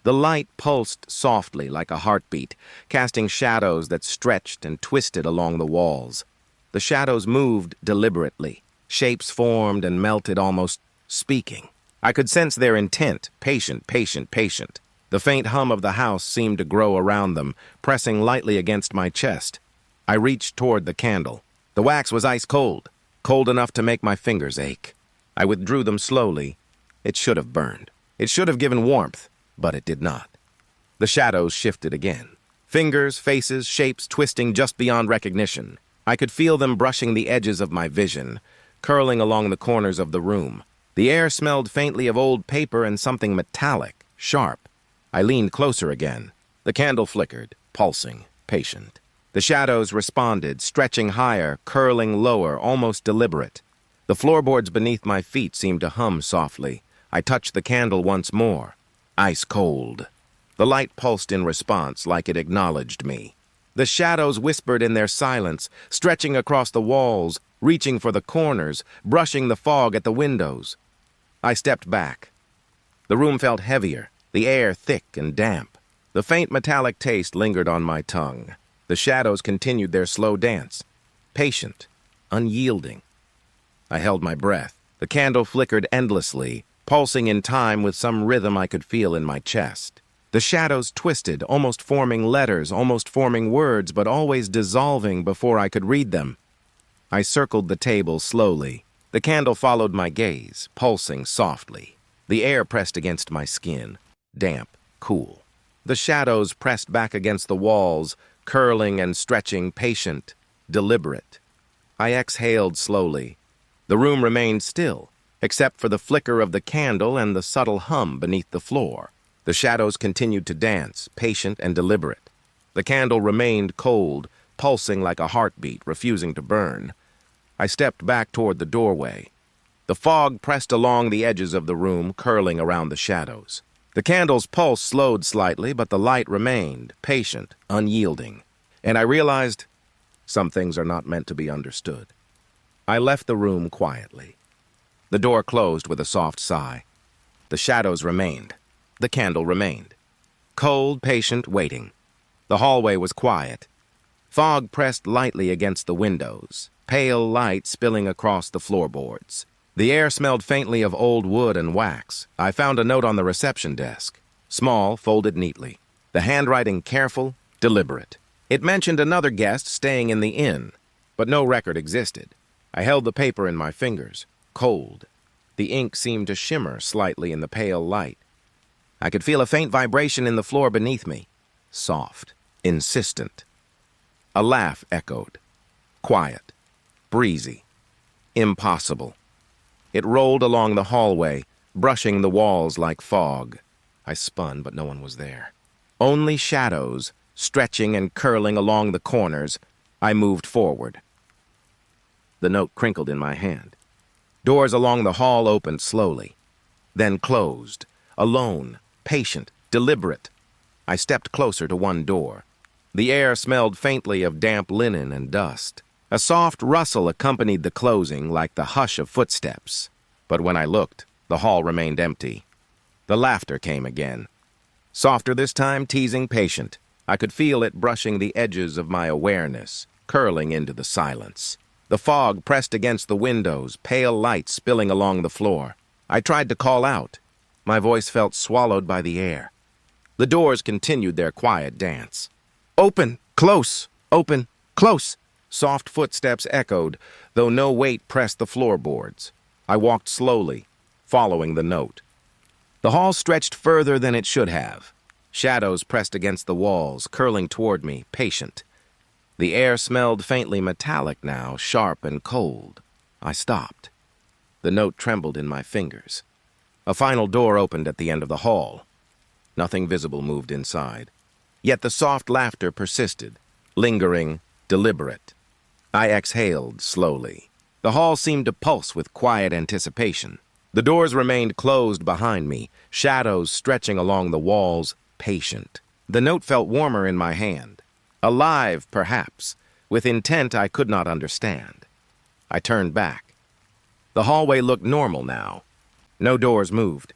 The light pulsed softly like a heartbeat, casting shadows that stretched and twisted along the walls. The shadows moved deliberately. Shapes formed and melted, almost speaking. I could sense their intent, patient, patient, patient. The faint hum of the house seemed to grow around them, pressing lightly against my chest. I reached toward the candle. The wax was ice cold, cold enough to make my fingers ache. I withdrew them slowly. It should have burned. It should have given warmth, but it did not. The shadows shifted again. Fingers, faces, shapes twisting just beyond recognition. I could feel them brushing the edges of my vision, curling along the corners of the room. The air smelled faintly of old paper and something metallic, sharp. I leaned closer again. The candle flickered, pulsing, patient. The shadows responded, stretching higher, curling lower, almost deliberate. The floorboards beneath my feet seemed to hum softly. I touched the candle once more. Ice cold. The light pulsed in response, like it acknowledged me. The shadows whispered in their silence, stretching across the walls, reaching for the corners, brushing the fog at the windows. I stepped back. The room felt heavier, the air thick and damp. The faint metallic taste lingered on my tongue. The shadows continued their slow dance, patient, unyielding. I held my breath. The candle flickered endlessly, pulsing in time with some rhythm I could feel in my chest. The shadows twisted, almost forming letters, almost forming words, but always dissolving before I could read them. I circled the table slowly. The candle followed my gaze, pulsing softly. The air pressed against my skin, damp, cool. The shadows pressed back against the walls, curling and stretching, patient, deliberate. I exhaled slowly. The room remained still, except for the flicker of the candle and the subtle hum beneath the floor. The shadows continued to dance, patient and deliberate. The candle remained cold, pulsing like a heartbeat, refusing to burn. I stepped back toward the doorway. The fog pressed along the edges of the room, curling around the shadows. The candle's pulse slowed slightly, but the light remained, patient, unyielding. And I realized some things are not meant to be understood. I left the room quietly. The door closed with a soft sigh. The shadows remained. The candle remained. Cold, patient, waiting. The hallway was quiet. Fog pressed lightly against the windows, pale light spilling across the floorboards. The air smelled faintly of old wood and wax. I found a note on the reception desk. Small, folded neatly. The handwriting careful, deliberate. It mentioned another guest staying in the inn, but no record existed. I held the paper in my fingers, cold. The ink seemed to shimmer slightly in the pale light. I could feel a faint vibration in the floor beneath me, soft, insistent. A laugh echoed, quiet, breezy, impossible. It rolled along the hallway, brushing the walls like fog. I spun, but no one was there. Only shadows, stretching and curling along the corners. I moved forward. The note crinkled in my hand. Doors along the hall opened slowly, then closed. Alone, patient, deliberate. I stepped closer to one door. The air smelled faintly of damp linen and dust. A soft rustle accompanied the closing like the hush of footsteps. But when I looked, the hall remained empty. The laughter came again. Softer this time, teasing, patient. I could feel it brushing the edges of my awareness, curling into the silence. The fog pressed against the windows, pale light spilling along the floor. I tried to call out. My voice felt swallowed by the air. The doors continued their quiet dance. Open, close, open, close. Soft footsteps echoed, though no weight pressed the floorboards. I walked slowly, following the note. The hall stretched further than it should have. Shadows pressed against the walls, curling toward me, patient. The air smelled faintly metallic now, sharp and cold. I stopped. The note trembled in my fingers. A final door opened at the end of the hall. Nothing visible moved inside. Yet the soft laughter persisted, lingering, deliberate. I exhaled slowly. The hall seemed to pulse with quiet anticipation. The doors remained closed behind me, shadows stretching along the walls, patient. The note felt warmer in my hand. Alive, perhaps, with intent I could not understand. I turned back. The hallway looked normal now. No doors moved.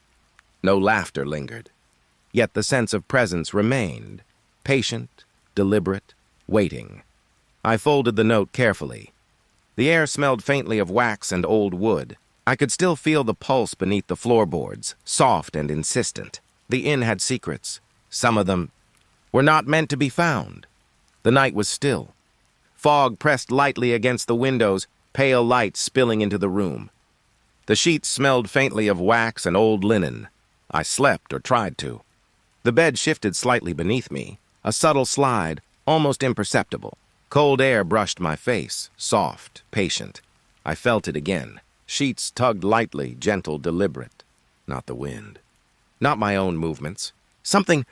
No laughter lingered. Yet the sense of presence remained, patient, deliberate, waiting. I folded the note carefully. The air smelled faintly of wax and old wood. I could still feel the pulse beneath the floorboards, soft and insistent. The inn had secrets. Some of them were not meant to be found. The night was still. Fog pressed lightly against the windows, pale light spilling into the room. The sheets smelled faintly of wax and old linen. I slept, or tried to. The bed shifted slightly beneath me, a subtle slide, almost imperceptible. Cold air brushed my face, soft, patient. I felt it again. Sheets tugged lightly, gentle, deliberate. Not the wind. Not my own movements. Something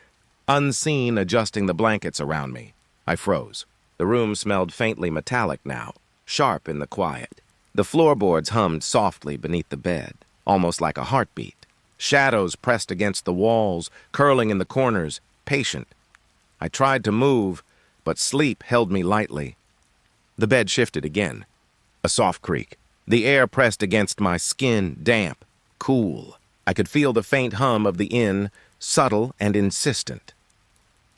unseen adjusting the blankets around me. I froze. The room smelled faintly metallic now, sharp in the quiet. The floorboards hummed softly beneath the bed, almost like a heartbeat. Shadows pressed against the walls, curling in the corners, patient. I tried to move, but sleep held me lightly. The bed shifted again. A soft creak. The air pressed against my skin, damp, cool. I could feel the faint hum of the inn, subtle and insistent.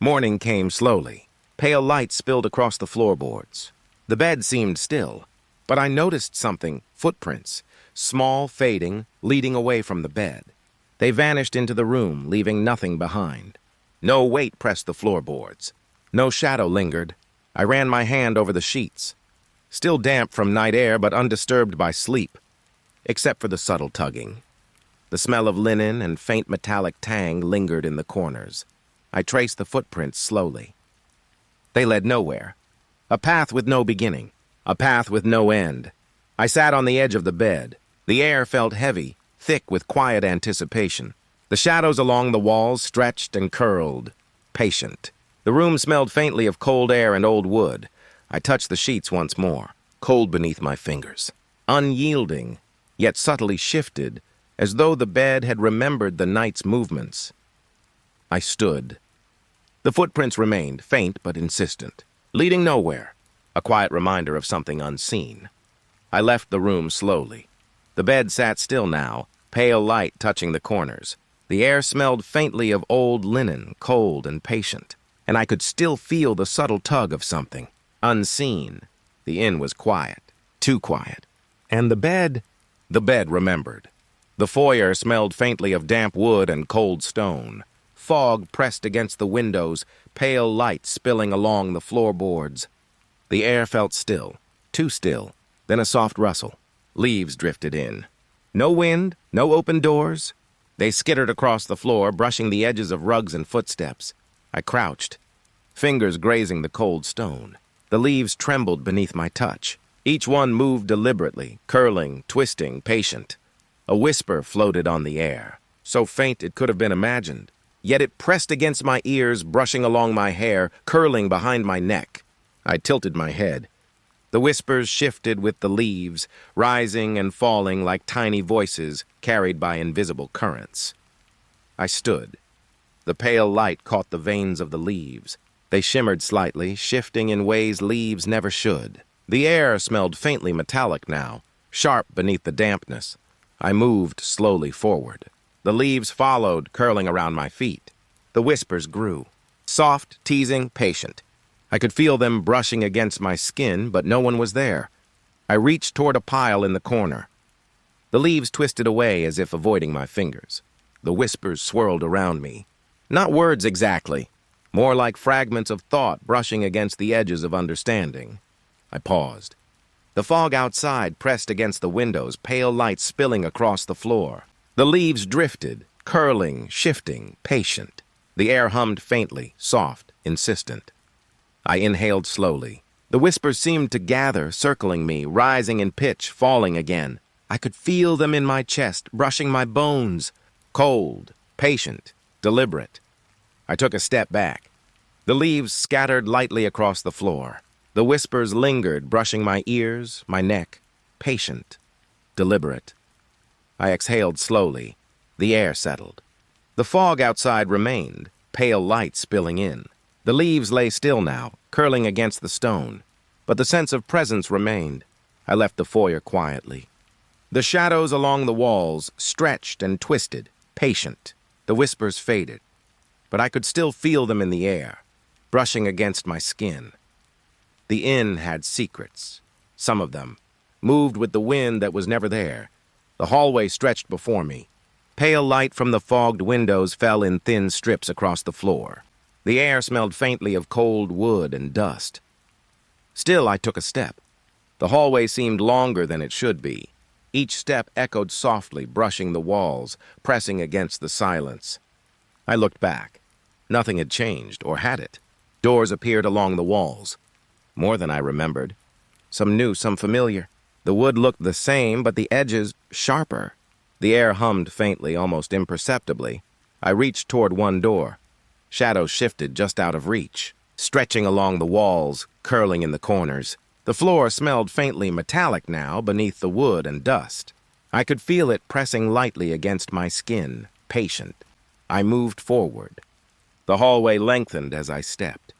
Morning came slowly. Pale light spilled across the floorboards. The bed seemed still, but I noticed something, footprints, small, fading, leading away from the bed. They vanished into the room, leaving nothing behind. No weight pressed the floorboards. No shadow lingered. I ran my hand over the sheets. Still damp from night air, but undisturbed by sleep, except for the subtle tugging. The smell of linen and faint metallic tang lingered in the corners. I traced the footprints slowly. They led nowhere. A path with no beginning. A path with no end. I sat on the edge of the bed. The air felt heavy, thick with quiet anticipation. The shadows along the walls stretched and curled, patient. The room smelled faintly of cold air and old wood. I touched the sheets once more, cold beneath my fingers. Unyielding, yet subtly shifted, as though the bed had remembered the night's movements. I stood. The footprints remained, faint but insistent, leading nowhere, a quiet reminder of something unseen. I left the room slowly. The bed sat still now, pale light touching the corners. The air smelled faintly of old linen, cold and patient, and I could still feel the subtle tug of something, unseen. The inn was quiet, too quiet. And the bed remembered. The foyer smelled faintly of damp wood and cold stone. Fog pressed against the windows, pale light spilling along the floorboards. The air felt still, too still, then a soft rustle. Leaves drifted in. No wind, no open doors. They skittered across the floor, brushing the edges of rugs and footsteps. I crouched, fingers grazing the cold stone. The leaves trembled beneath my touch. Each one moved deliberately, curling, twisting, patient. A whisper floated on the air, so faint it could have been imagined. Yet it pressed against my ears, brushing along my hair, curling behind my neck. I tilted my head. The whispers shifted with the leaves, rising and falling like tiny voices carried by invisible currents. I stood. The pale light caught the veins of the leaves. They shimmered slightly, shifting in ways leaves never should. The air smelled faintly metallic now, sharp beneath the dampness. I moved slowly forward. The leaves followed, curling around my feet. The whispers grew. Soft, teasing, patient. I could feel them brushing against my skin, but no one was there. I reached toward a pile in the corner. The leaves twisted away as if avoiding my fingers. The whispers swirled around me. Not words exactly, more like fragments of thought brushing against the edges of understanding. I paused. The fog outside pressed against the windows, pale light spilling across the floor. The leaves drifted, curling, shifting, patient. The air hummed faintly, soft, insistent. I inhaled slowly. The whispers seemed to gather, circling me, rising in pitch, falling again. I could feel them in my chest, brushing my bones. Cold, patient, deliberate. I took a step back. The leaves scattered lightly across the floor. The whispers lingered, brushing my ears, my neck. Patient, deliberate. I exhaled slowly. The air settled. The fog outside remained, pale light spilling in. The leaves lay still now, curling against the stone. But the sense of presence remained. I left the foyer quietly. The shadows along the walls stretched and twisted, patient. The whispers faded. But I could still feel them in the air, brushing against my skin. The inn had secrets. Some of them moved with the wind that was never there. The hallway stretched before me. Pale light from the fogged windows fell in thin strips across the floor. The air smelled faintly of cold wood and dust. Still, I took a step. The hallway seemed longer than it should be. Each step echoed softly, brushing the walls, pressing against the silence. I looked back. Nothing had changed, or had it. Doors appeared along the walls. More than I remembered. Some new, some familiar. The wood looked the same, but the edges sharper. The air hummed faintly, almost imperceptibly. I reached toward one door. Shadows shifted just out of reach, stretching along the walls, curling in the corners. The floor smelled faintly metallic now beneath the wood and dust. I could feel it pressing lightly against my skin, patient. I moved forward. The hallway lengthened as I stepped.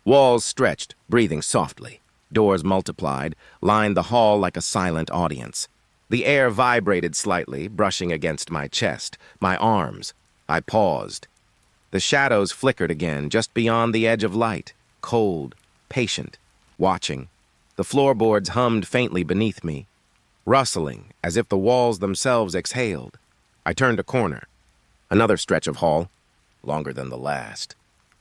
Walls stretched, breathing softly. Doors multiplied, lined the hall like a silent audience. The air vibrated slightly, brushing against my chest, my arms. I paused. The shadows flickered again, just beyond the edge of light, cold, patient, watching. The floorboards hummed faintly beneath me, rustling as if the walls themselves exhaled. I turned a corner. Another stretch of hall, longer than the last.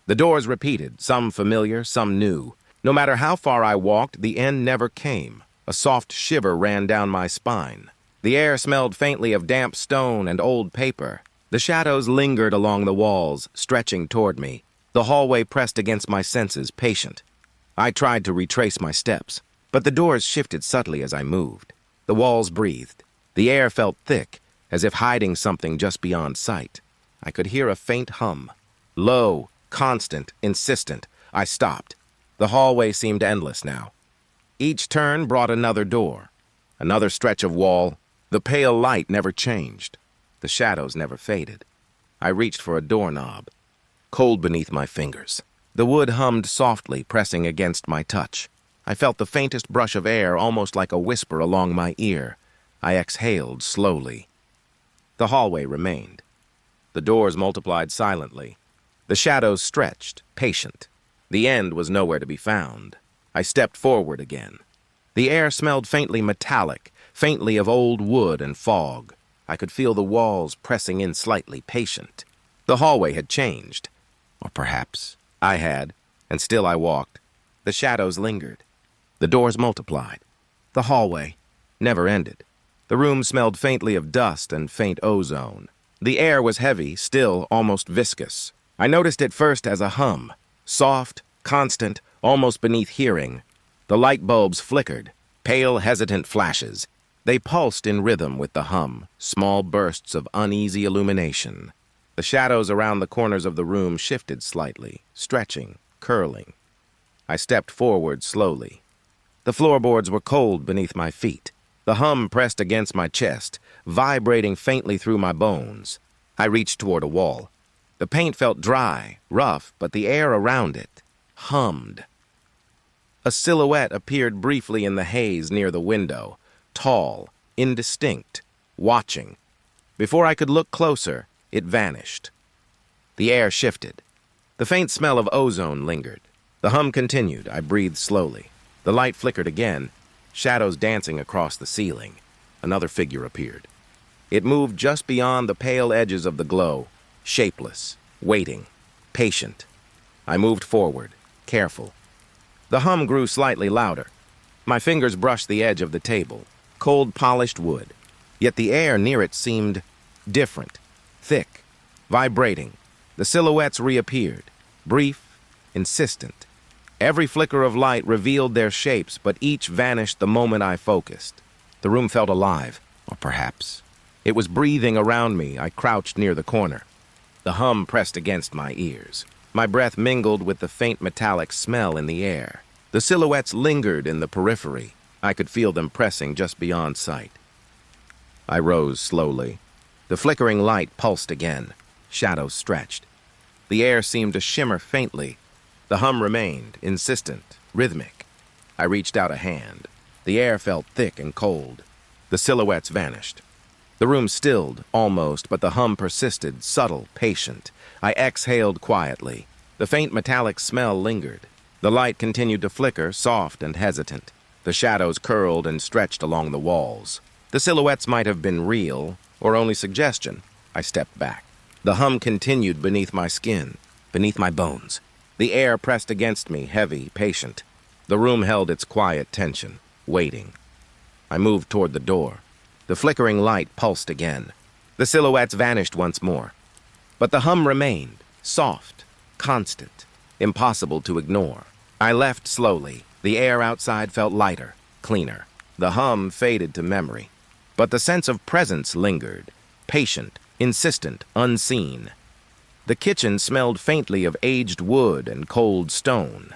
The doors repeated, some familiar, some new. No matter how far I walked, the end never came. A soft shiver ran down my spine. The air smelled faintly of damp stone and old paper. The shadows lingered along the walls, stretching toward me. The hallway pressed against my senses, patient. I tried to retrace my steps, but the doors shifted subtly as I moved. The walls breathed. The air felt thick, as if hiding something just beyond sight. I could hear a faint hum. Low, constant, insistent. I stopped. The hallway seemed endless now. Each turn brought another door, another stretch of wall. The pale light never changed. The shadows never faded. I reached for a doorknob, cold beneath my fingers. The wood hummed softly, pressing against my touch. I felt the faintest brush of air, almost like a whisper along my ear. I exhaled slowly. The hallway remained. The doors multiplied silently. The shadows stretched, patient. The end was nowhere to be found. I stepped forward again. The air smelled faintly metallic, faintly of old wood and fog. I could feel the walls pressing in slightly, patient. The hallway had changed. Or perhaps I had, and still I walked. The shadows lingered. The doors multiplied. The hallway never ended. The room smelled faintly of dust and faint ozone. The air was heavy, still almost viscous. I noticed it first as a hum, soft, constant, almost beneath hearing. The light bulbs flickered, pale, hesitant flashes. They pulsed in rhythm with the hum, small bursts of uneasy illumination. The shadows around the corners of the room shifted slightly, stretching, curling. I stepped forward slowly. The floorboards were cold beneath my feet. The hum pressed against my chest, vibrating faintly through my bones. I reached toward a wall. The paint felt dry, rough, but the air around it hummed. A silhouette appeared briefly in the haze near the window, tall, indistinct, watching. Before I could look closer, it vanished. The air shifted. The faint smell of ozone lingered. The hum continued. I breathed slowly. The light flickered again, shadows dancing across the ceiling. Another figure appeared. It moved just beyond the pale edges of the glow, shapeless, waiting, patient. I moved forward, careful. The hum grew slightly louder. My fingers brushed the edge of the table, cold polished wood. Yet the air near it seemed different, thick, vibrating. The silhouettes reappeared, brief, insistent. Every flicker of light revealed their shapes, but each vanished the moment I focused. The room felt alive, or perhaps it was breathing around me. I crouched near the corner. The hum pressed against my ears. My breath mingled with the faint metallic smell in the air. The silhouettes lingered in the periphery. I could feel them pressing just beyond sight. I rose slowly. The flickering light pulsed again. Shadows stretched. The air seemed to shimmer faintly. The hum remained, insistent, rhythmic. I reached out a hand. The air felt thick and cold. The silhouettes vanished. The room stilled, almost, but the hum persisted, subtle, patient. I exhaled quietly. The faint metallic smell lingered. The light continued to flicker, soft and hesitant. The shadows curled and stretched along the walls. The silhouettes might have been real, or only suggestion. I stepped back. The hum continued beneath my skin, beneath my bones. The air pressed against me, heavy, patient. The room held its quiet tension, waiting. I moved toward the door. The flickering light pulsed again. The silhouettes vanished once more. But the hum remained, soft, constant, impossible to ignore. I left slowly. The air outside felt lighter, cleaner. The hum faded to memory. But the sense of presence lingered, patient, insistent, unseen. The kitchen smelled faintly of aged wood and cold stone.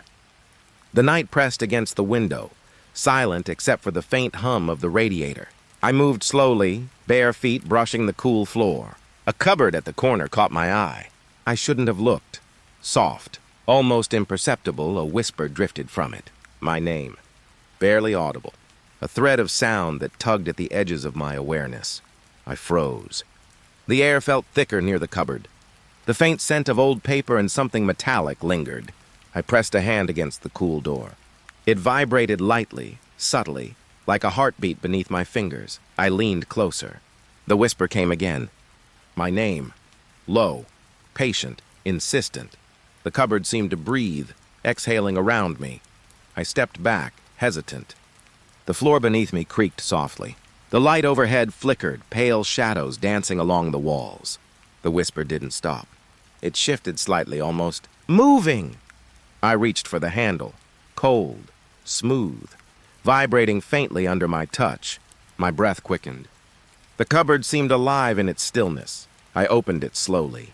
The night pressed against the window, silent except for the faint hum of the radiator. I moved slowly, bare feet brushing the cool floor. A cupboard at the corner caught my eye. I shouldn't have looked. Soft, almost imperceptible, a whisper drifted from it. My name, barely audible. A thread of sound that tugged at the edges of my awareness. I froze. The air felt thicker near the cupboard. The faint scent of old paper and something metallic lingered. I pressed a hand against the cool door. It vibrated lightly, subtly, like a heartbeat beneath my fingers. I leaned closer. The whisper came again. My name. Low, patient, insistent. The cupboard seemed to breathe, exhaling around me. I stepped back, hesitant. The floor beneath me creaked softly. The light overhead flickered, pale shadows dancing along the walls. The whisper didn't stop. It shifted slightly, almost moving. I reached for the handle, cold, smooth, vibrating faintly under my touch. My breath quickened. The cupboard seemed alive in its stillness. I opened it slowly.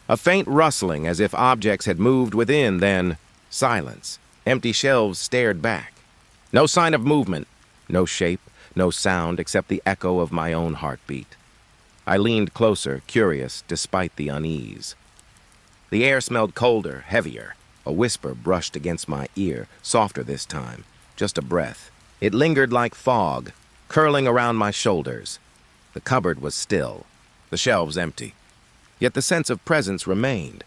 A faint rustling as if objects had moved within, then silence. Empty shelves stared back. No sign of movement, no shape, no sound except the echo of my own heartbeat. I leaned closer, curious, despite the unease. The air smelled colder, heavier. A whisper brushed against my ear, softer this time, just a breath. It lingered like fog, curling around my shoulders. The cupboard was still, the shelves empty. Yet the sense of presence remained,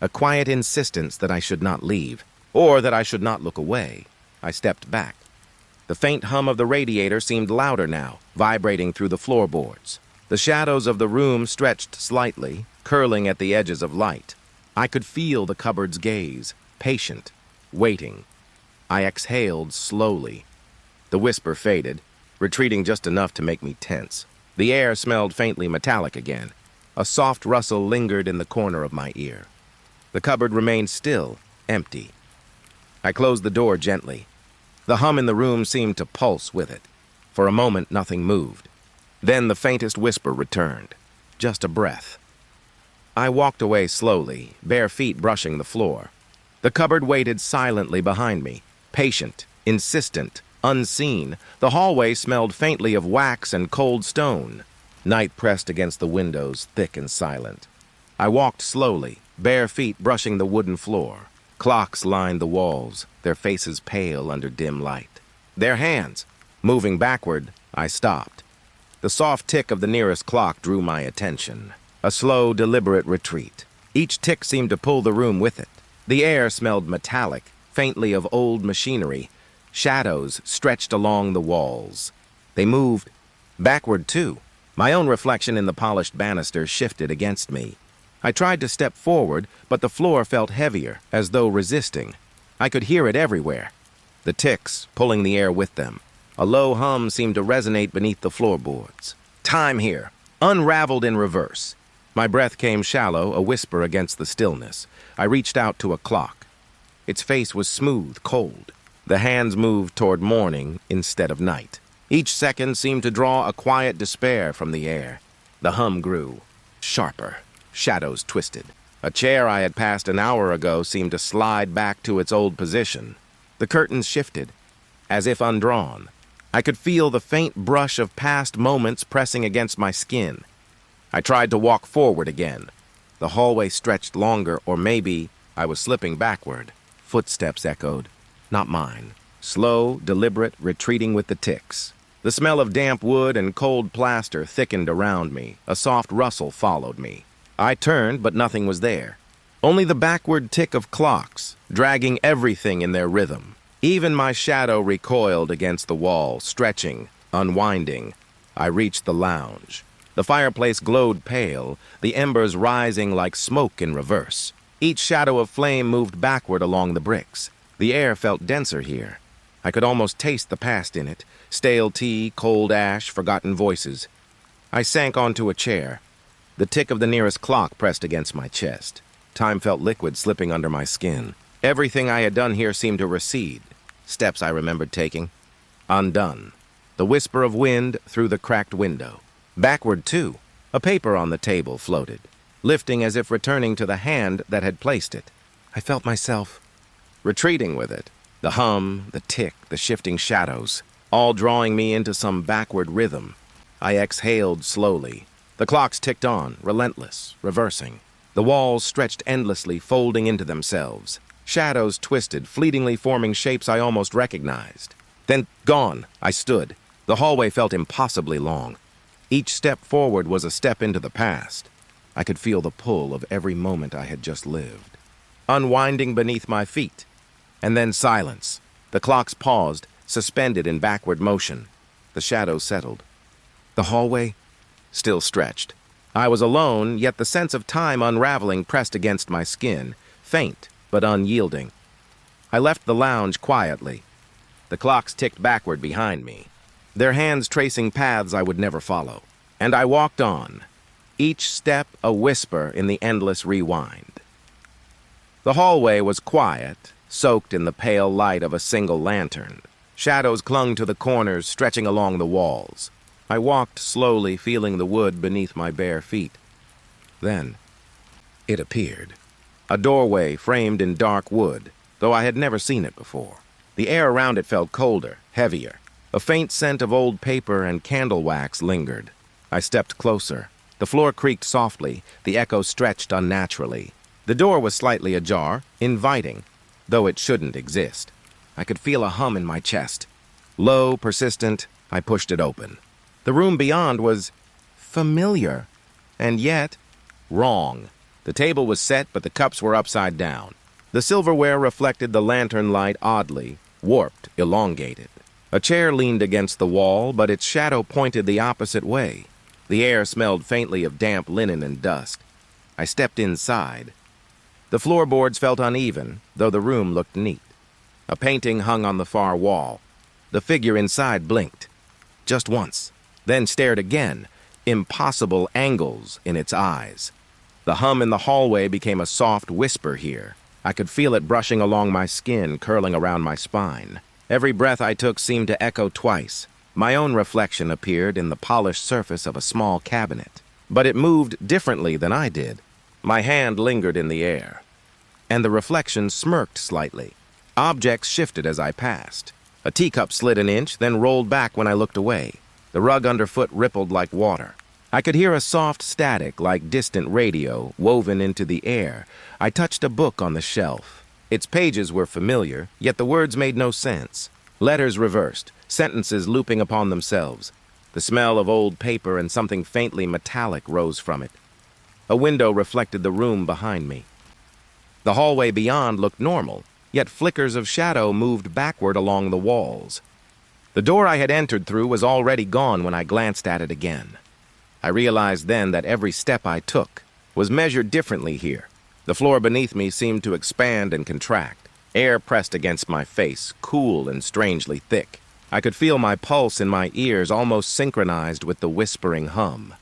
a quiet insistence that I should not leave, or that I should not look away. I stepped back. The faint hum of the radiator seemed louder now, vibrating through the floorboards. The shadows of the room stretched slightly, curling at the edges of light. I could feel the cupboard's gaze, patient, waiting. I exhaled slowly. The whisper faded, retreating just enough to make me tense. The air smelled faintly metallic again. A soft rustle lingered in the corner of my ear. The cupboard remained still, empty. I closed the door gently. The hum in the room seemed to pulse with it. For a moment, nothing moved. Then the faintest whisper returned. Just a breath. I walked away slowly, bare feet brushing the floor. The cupboard waited silently behind me, patient, insistent, Unseen, the hallway smelled faintly of wax and cold stone. Night pressed against the windows, thick and silent. I walked slowly, bare feet brushing the wooden floor. Clocks lined the walls, their faces pale under dim light. Their hands. Moving backward, I stopped. The soft tick of the nearest clock drew my attention. A slow, deliberate retreat. Each tick seemed to pull the room with it. The air smelled metallic, faintly of old machinery. Shadows stretched along the walls. They moved backward, too. My own reflection in the polished banister shifted against me. I tried to step forward, but the floor felt heavier, as though resisting. I could hear it everywhere. The ticks pulling the air with them. A low hum seemed to resonate beneath the floorboards. Time here, unraveled in reverse. My breath came shallow, a whisper against the stillness. I reached out to a clock. Its face was smooth, cold. The hands moved toward morning instead of night. Each second seemed to draw a quiet despair from the air. The hum grew, sharper. Shadows twisted. A chair I had passed an hour ago seemed to slide back to its old position. The curtains shifted, as if undrawn. I could feel the faint brush of past moments pressing against my skin. I tried to walk forward again. The hallway stretched longer, or maybe I was slipping backward. Footsteps echoed. Not mine. Slow, deliberate, retreating with the ticks. The smell of damp wood and cold plaster thickened around me. A soft rustle followed me. I turned, but nothing was there. Only the backward tick of clocks, dragging everything in their rhythm. Even my shadow recoiled against the wall, stretching, unwinding. I reached the lounge. The fireplace glowed pale, the embers rising like smoke in reverse. Each shadow of flame moved backward along the bricks. The air felt denser here. I could almost taste the past in it. Stale tea, cold ash, forgotten voices. I sank onto a chair. The tick of the nearest clock pressed against my chest. Time felt liquid slipping under my skin. Everything I had done here seemed to recede. Steps I remembered taking. Undone. The whisper of wind through the cracked window. Backward, too. A paper on the table floated, lifting as if returning to the hand that had placed it. I felt myself retreating with it. The hum, the tick, the shifting shadows, all drawing me into some backward rhythm. I exhaled slowly. The clocks ticked on, relentless, reversing. The walls stretched endlessly, folding into themselves. Shadows twisted, fleetingly forming shapes I almost recognized. Then, gone, I stood. The hallway felt impossibly long. Each step forward was a step into the past. I could feel the pull of every moment I had just lived. Unwinding beneath my feet. And then silence. The clocks paused, suspended in backward motion. The shadows settled. The hallway still stretched. I was alone, yet the sense of time unraveling pressed against my skin, faint but unyielding. I left the lounge quietly. The clocks ticked backward behind me, their hands tracing paths I would never follow. And I walked on, each step a whisper in the endless rewind. The hallway was quiet, soaked in the pale light of a single lantern. Shadows clung to the corners, stretching along the walls. I walked slowly, feeling the wood beneath my bare feet. Then, it appeared. A doorway framed in dark wood, though I had never seen it before. The air around it felt colder, heavier. A faint scent of old paper and candle wax lingered. I stepped closer. The floor creaked softly, the echo stretched unnaturally. The door was slightly ajar, inviting, though it shouldn't exist. I could feel a hum in my chest. Low, persistent, I pushed it open. The room beyond was familiar, and yet wrong. The table was set, but the cups were upside down. The silverware reflected the lantern light oddly, warped, elongated. A chair leaned against the wall, but its shadow pointed the opposite way. The air smelled faintly of damp linen and dust. I stepped inside. The floorboards felt uneven, though the room looked neat. A painting hung on the far wall. The figure inside blinked. Just once. Then stared again, impossible angles in its eyes. The hum in the hallway became a soft whisper here. I could feel it brushing along my skin, curling around my spine. Every breath I took seemed to echo twice. My own reflection appeared in the polished surface of a small cabinet. But it moved differently than I did. My hand lingered in the air, and the reflection smirked slightly. Objects shifted as I passed. A teacup slid an inch, then rolled back when I looked away. The rug underfoot rippled like water. I could hear a soft static like distant radio woven into the air. I touched a book on the shelf. Its pages were familiar, yet the words made no sense. Letters reversed, sentences looping upon themselves. The smell of old paper and something faintly metallic rose from it. A window reflected the room behind me. The hallway beyond looked normal, yet flickers of shadow moved backward along the walls. The door I had entered through was already gone when I glanced at it again. I realized then that every step I took was measured differently here. The floor beneath me seemed to expand and contract. Air pressed against my face, cool and strangely thick. I could feel my pulse in my ears almost synchronized with the whispering hum.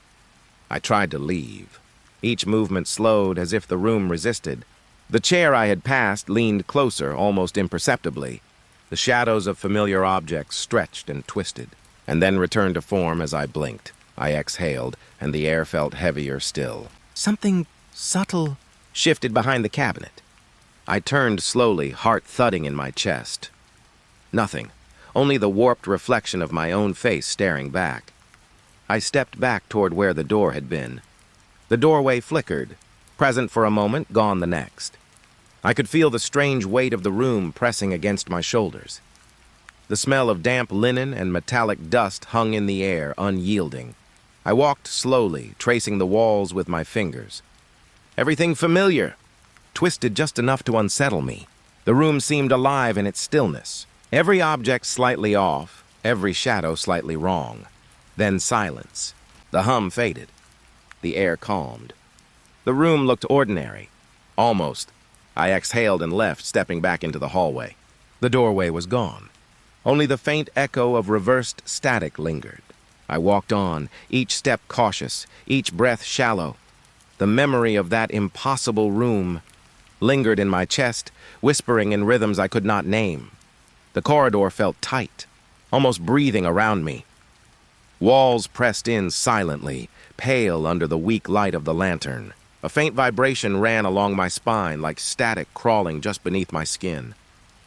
I tried to leave. Each movement slowed as if the room resisted. The chair I had passed leaned closer, almost imperceptibly. The shadows of familiar objects stretched and twisted, and then returned to form as I blinked. I exhaled, and the air felt heavier still. Something subtle shifted behind the cabinet. I turned slowly, heart thudding in my chest. Nothing, only the warped reflection of my own face staring back. I stepped back toward where the door had been. The doorway flickered, present for a moment, gone the next. I could feel the strange weight of the room pressing against my shoulders. The smell of damp linen and metallic dust hung in the air, unyielding. I walked slowly, tracing the walls with my fingers. Everything familiar, twisted just enough to unsettle me. The room seemed alive in its stillness. Every object slightly off, every shadow slightly wrong. Then silence. The hum faded. The air calmed. The room looked ordinary. Almost. I exhaled and left, stepping back into the hallway. The doorway was gone. Only the faint echo of reversed static lingered. I walked on, each step cautious, each breath shallow. The memory of that impossible room lingered in my chest, whispering in rhythms I could not name. The corridor felt tight, almost breathing around me. Walls pressed in silently, pale under the weak light of the lantern. A faint vibration ran along my spine like static crawling just beneath my skin.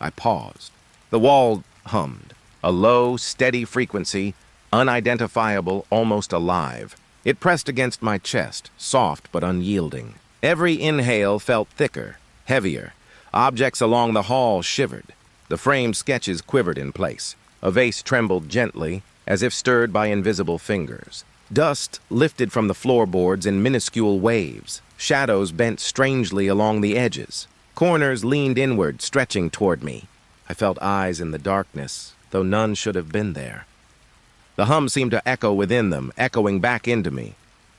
I paused. The wall hummed, a low, steady frequency, unidentifiable, almost alive. It pressed against my chest, soft but unyielding. Every inhale felt thicker, heavier. Objects along the hall shivered. The framed sketches quivered in place. A vase trembled gently, as if stirred by invisible fingers. Dust lifted from the floorboards in minuscule waves. Shadows bent strangely along the edges. Corners leaned inward, stretching toward me. I felt eyes in the darkness, though none should have been there. The hum seemed to echo within them, echoing back into me.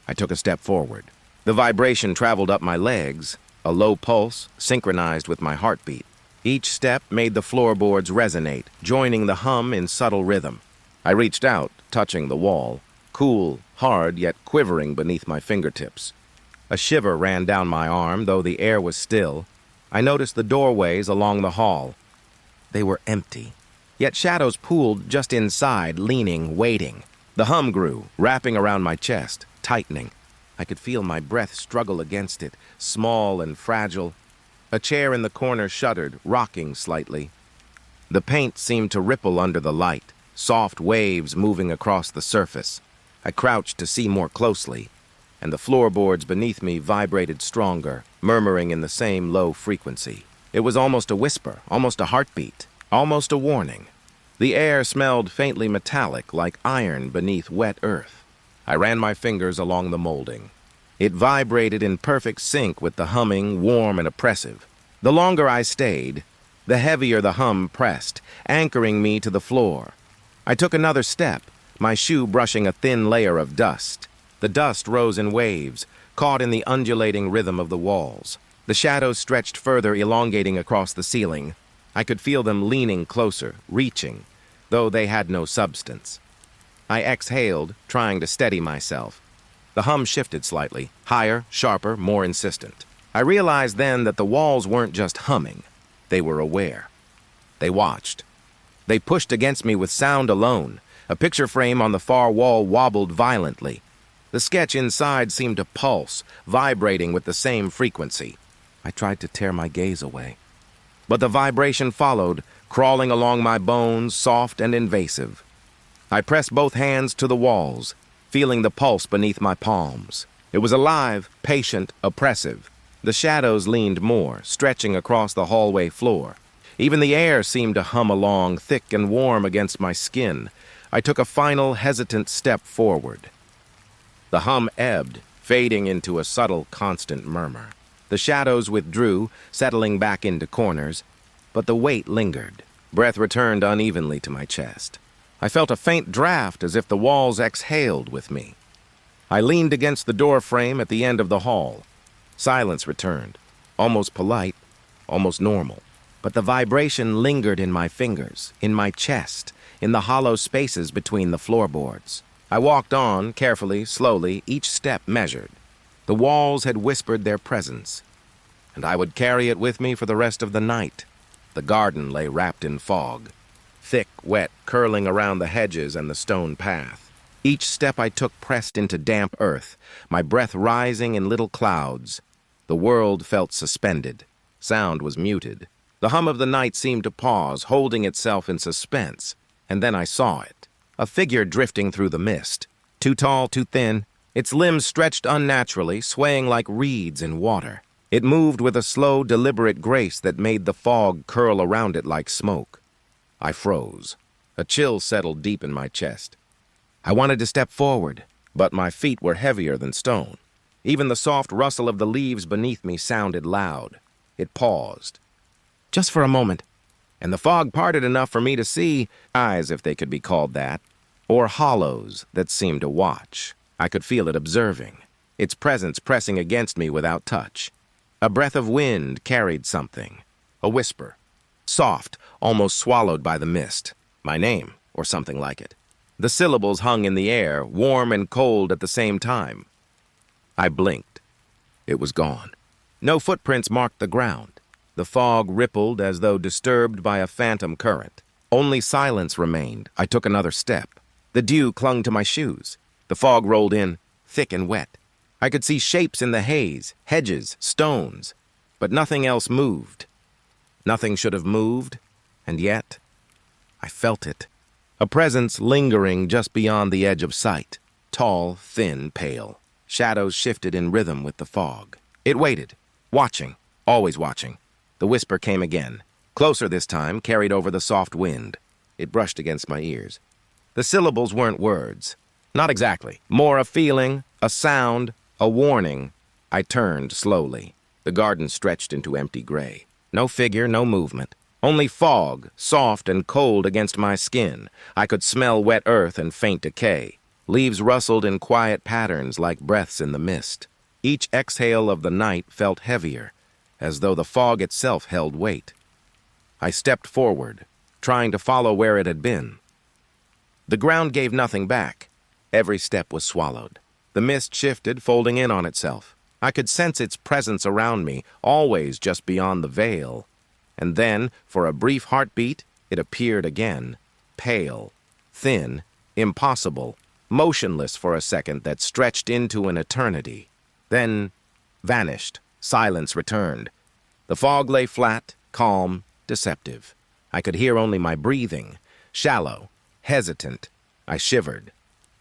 I took a step forward. The vibration traveled up my legs, a low pulse synchronized with my heartbeat. Each step made the floorboards resonate, joining the hum in subtle rhythm. I reached out, touching the wall, cool, hard, yet quivering beneath my fingertips. A shiver ran down my arm, though the air was still. I noticed the doorways along the hall. They were empty. Yet shadows pooled just inside, leaning, waiting. The hum grew, wrapping around my chest, tightening. I could feel my breath struggle against it, small and fragile. A chair in the corner shuddered, rocking slightly. The paint seemed to ripple under the light, soft waves moving across the surface. I crouched to see more closely, and the floorboards beneath me vibrated stronger, murmuring in the same low frequency. It was almost a whisper, almost a heartbeat. Almost a warning. The air smelled faintly metallic, like iron beneath wet earth. I ran my fingers along the molding. It vibrated in perfect sync with the humming, warm and oppressive. The longer I stayed, the heavier the hum pressed, anchoring me to the floor. I took another step, my shoe brushing a thin layer of dust. The dust rose in waves, caught in the undulating rhythm of the walls. The shadows stretched further, elongating across the ceiling. I could feel them leaning closer, reaching, though they had no substance. I exhaled, trying to steady myself. The hum shifted slightly, higher, sharper, more insistent. I realized then that the walls weren't just humming. They were aware. They watched. They pushed against me with sound alone. A picture frame on the far wall wobbled violently. The sketch inside seemed to pulse, vibrating with the same frequency. I tried to tear my gaze away. but the vibration followed, crawling along my bones, soft and invasive. I pressed both hands to the walls, feeling the pulse beneath my palms. It was alive, patient, oppressive. The shadows leaned more, stretching across the hallway floor. Even the air seemed to hum along, thick and warm against my skin. I took a final, hesitant step forward. The hum ebbed, fading into a subtle, constant murmur. The shadows withdrew, settling back into corners, but the weight lingered. Breath returned unevenly to my chest. I felt a faint draft as if the walls exhaled with me. I leaned against the door frame at the end of the hall. Silence returned, almost polite, almost normal. But the vibration lingered in my fingers, in my chest, in the hollow spaces between the floorboards. I walked on, carefully, slowly, each step measured. The walls had whispered their presence, and I would carry it with me for the rest of the night. The garden lay wrapped in fog, thick, wet, curling around the hedges and the stone path. Each step I took pressed into damp earth, my breath rising in little clouds. The world felt suspended. Sound was muted. The hum of the night seemed to pause, holding itself in suspense. And then I saw it. A figure drifting through the mist. Too tall, too thin. Its limbs stretched unnaturally, swaying like reeds in water. It moved with a slow, deliberate grace that made the fog curl around it like smoke. I froze. A chill settled deep in my chest. I wanted to step forward, but my feet were heavier than stone. Even the soft rustle of the leaves beneath me sounded loud. It paused. Just for a moment, and the fog parted enough for me to see eyes, if they could be called that, or hollows that seemed to watch. I could feel it observing, its presence pressing against me without touch. A breath of wind carried something, a whisper, soft, almost swallowed by the mist, my name, or something like it. The syllables hung in the air, warm and cold at the same time. I blinked. It was gone. No footprints marked the ground. The fog rippled as though disturbed by a phantom current. Only silence remained. I took another step. The dew clung to my shoes. The fog rolled in, thick and wet. I could see shapes in the haze, hedges, stones, but nothing else moved. Nothing should have moved, and yet I felt it. A presence lingering just beyond the edge of sight. Tall, thin, pale. Shadows shifted in rhythm with the fog. It waited, watching, always watching. The whisper came again, closer this time, carried over the soft wind. It brushed against my ears. The syllables weren't words. Not exactly. More a feeling, a sound, a warning. I turned slowly. The garden stretched into empty gray. No figure, no movement. Only fog, soft and cold against my skin. I could smell wet earth and faint decay. Leaves rustled in quiet patterns like breaths in the mist. Each exhale of the night felt heavier, as though the fog itself held weight. I stepped forward, trying to follow where it had been. The ground gave nothing back. Every step was swallowed. The mist shifted, folding in on itself. I could sense its presence around me, always just beyond the veil. And then, for a brief heartbeat, it appeared again, pale, thin, impossible, motionless for a second that stretched into an eternity. Then vanished. Silence returned. The fog lay flat, calm, deceptive. I could hear only my breathing, shallow, hesitant. I shivered.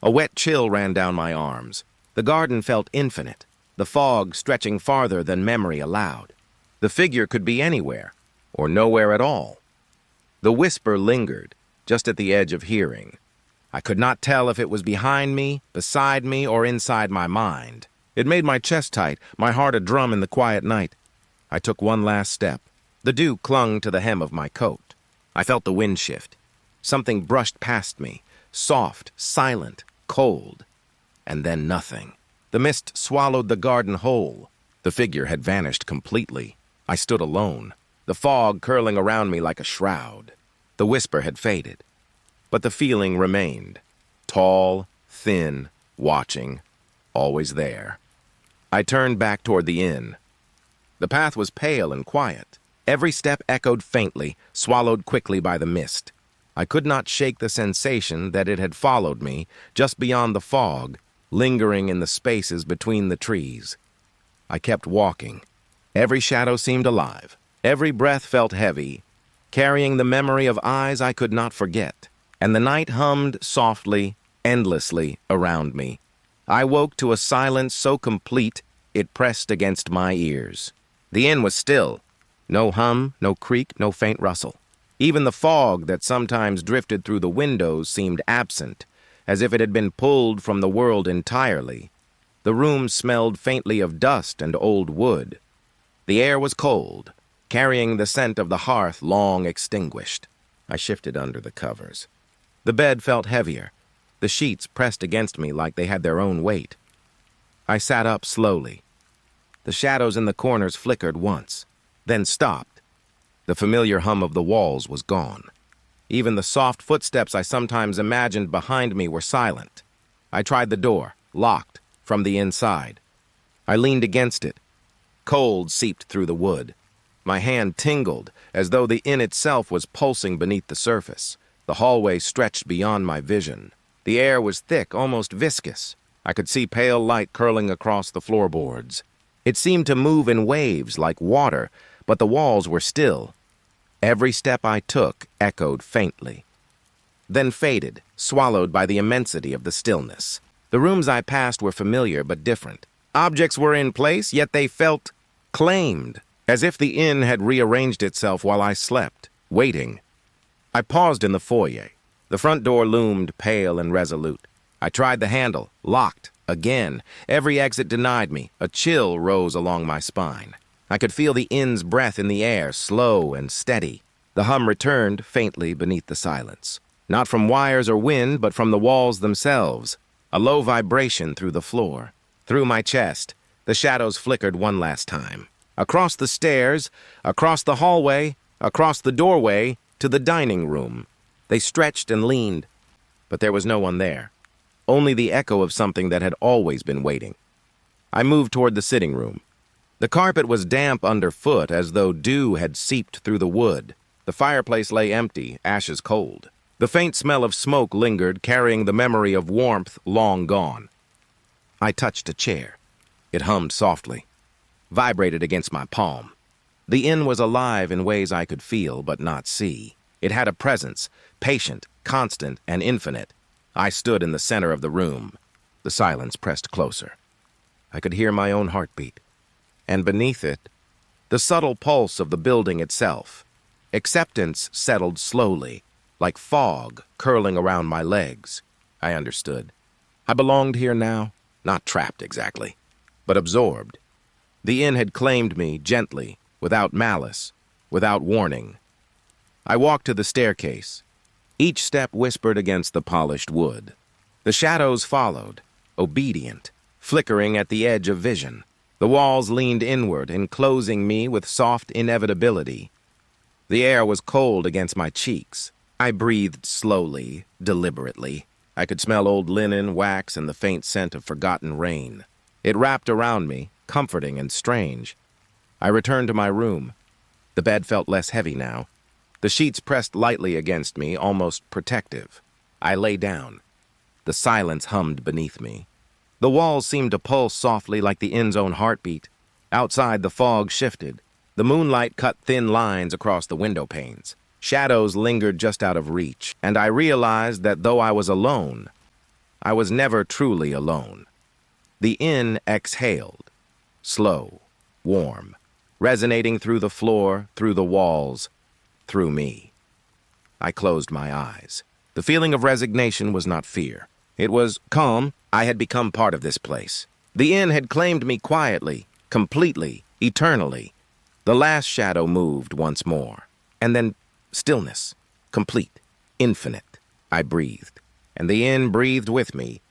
A wet chill ran down my arms. The garden felt infinite, the fog stretching farther than memory allowed. The figure could be anywhere, or nowhere at all. The whisper lingered, just at the edge of hearing. I could not tell if it was behind me, beside me, or inside my mind. It made my chest tight, my heart a drum in the quiet night. I took one last step. The dew clung to the hem of my coat. I felt the wind shift. Something brushed past me, soft, silent, cold. And then nothing. The mist swallowed the garden whole. The figure had vanished completely. I stood alone, the fog curling around me like a shroud. The whisper had faded, but the feeling remained. Tall, thin, watching, always there. I turned back toward the inn. The path was pale and quiet. Every step echoed faintly, swallowed quickly by the mist. I could not shake the sensation that it had followed me, just beyond the fog, lingering in the spaces between the trees. I kept walking. Every shadow seemed alive. Every breath felt heavy, carrying the memory of eyes I could not forget, and the night hummed softly, endlessly around me. I woke to a silence so complete it pressed against my ears. The inn was still. No hum, no creak, no faint rustle. Even the fog that sometimes drifted through the windows seemed absent, as if it had been pulled from the world entirely. The room smelled faintly of dust and old wood. The air was cold, carrying the scent of the hearth long extinguished. I shifted under the covers. The bed felt heavier. The sheets pressed against me like they had their own weight. I sat up slowly. The shadows in the corners flickered once, then stopped. The familiar hum of the walls was gone. Even the soft footsteps I sometimes imagined behind me were silent. I tried the door, locked, from the inside. I leaned against it. Cold seeped through the wood. My hand tingled, as though the inn itself was pulsing beneath the surface. The hallway stretched beyond my vision. The air was thick, almost viscous. I could see pale light curling across the floorboards. It seemed to move in waves like water, but the walls were still. Every step I took echoed faintly, then faded, swallowed by the immensity of the stillness. The rooms I passed were familiar but different. Objects were in place, yet they felt claimed, as if the inn had rearranged itself while I slept, waiting. I paused in the foyer. The front door loomed pale and resolute. I tried the handle, locked, again. Every exit denied me. A chill rose along my spine. I could feel the inn's breath in the air, slow and steady. The hum returned faintly beneath the silence. Not from wires or wind, but from the walls themselves. A low vibration through the floor. Through my chest, the shadows flickered one last time. Across the stairs, across the hallway, across the doorway, to the dining room. They stretched and leaned, but there was no one there. Only the echo of something that had always been waiting. I moved toward the sitting room. The carpet was damp underfoot, as though dew had seeped through the wood. The fireplace lay empty, ashes cold. The faint smell of smoke lingered, carrying the memory of warmth long gone. I touched a chair. It hummed softly, vibrated against my palm. The inn was alive in ways I could feel but not see. It had a presence, patient, constant, and infinite. I stood in the center of the room. The silence pressed closer. I could hear my own heartbeat. And beneath it, the subtle pulse of the building itself. Acceptance settled slowly, like fog curling around my legs. I understood. I belonged here now, not trapped exactly, but absorbed. The inn had claimed me gently, without malice, without warning. I walked to the staircase. Each step whispered against the polished wood. The shadows followed, obedient, flickering at the edge of vision. The walls leaned inward, enclosing me with soft inevitability. The air was cold against my cheeks. I breathed slowly, deliberately. I could smell old linen, wax, and the faint scent of forgotten rain. It wrapped around me, comforting and strange. I returned to my room. The bed felt less heavy now. The sheets pressed lightly against me, almost protective. I lay down. The silence hummed beneath me. The walls seemed to pulse softly like the inn's own heartbeat. Outside, the fog shifted. The moonlight cut thin lines across the window panes. Shadows lingered just out of reach, and I realized that though I was alone, I was never truly alone. The inn exhaled, slow, warm, resonating through the floor, through the walls, through me. I closed my eyes. The feeling of resignation was not fear. It was calm. I had become part of this place. The inn had claimed me quietly, completely, eternally. The last shadow moved once more, and then stillness, complete, infinite. I breathed, and the inn breathed with me,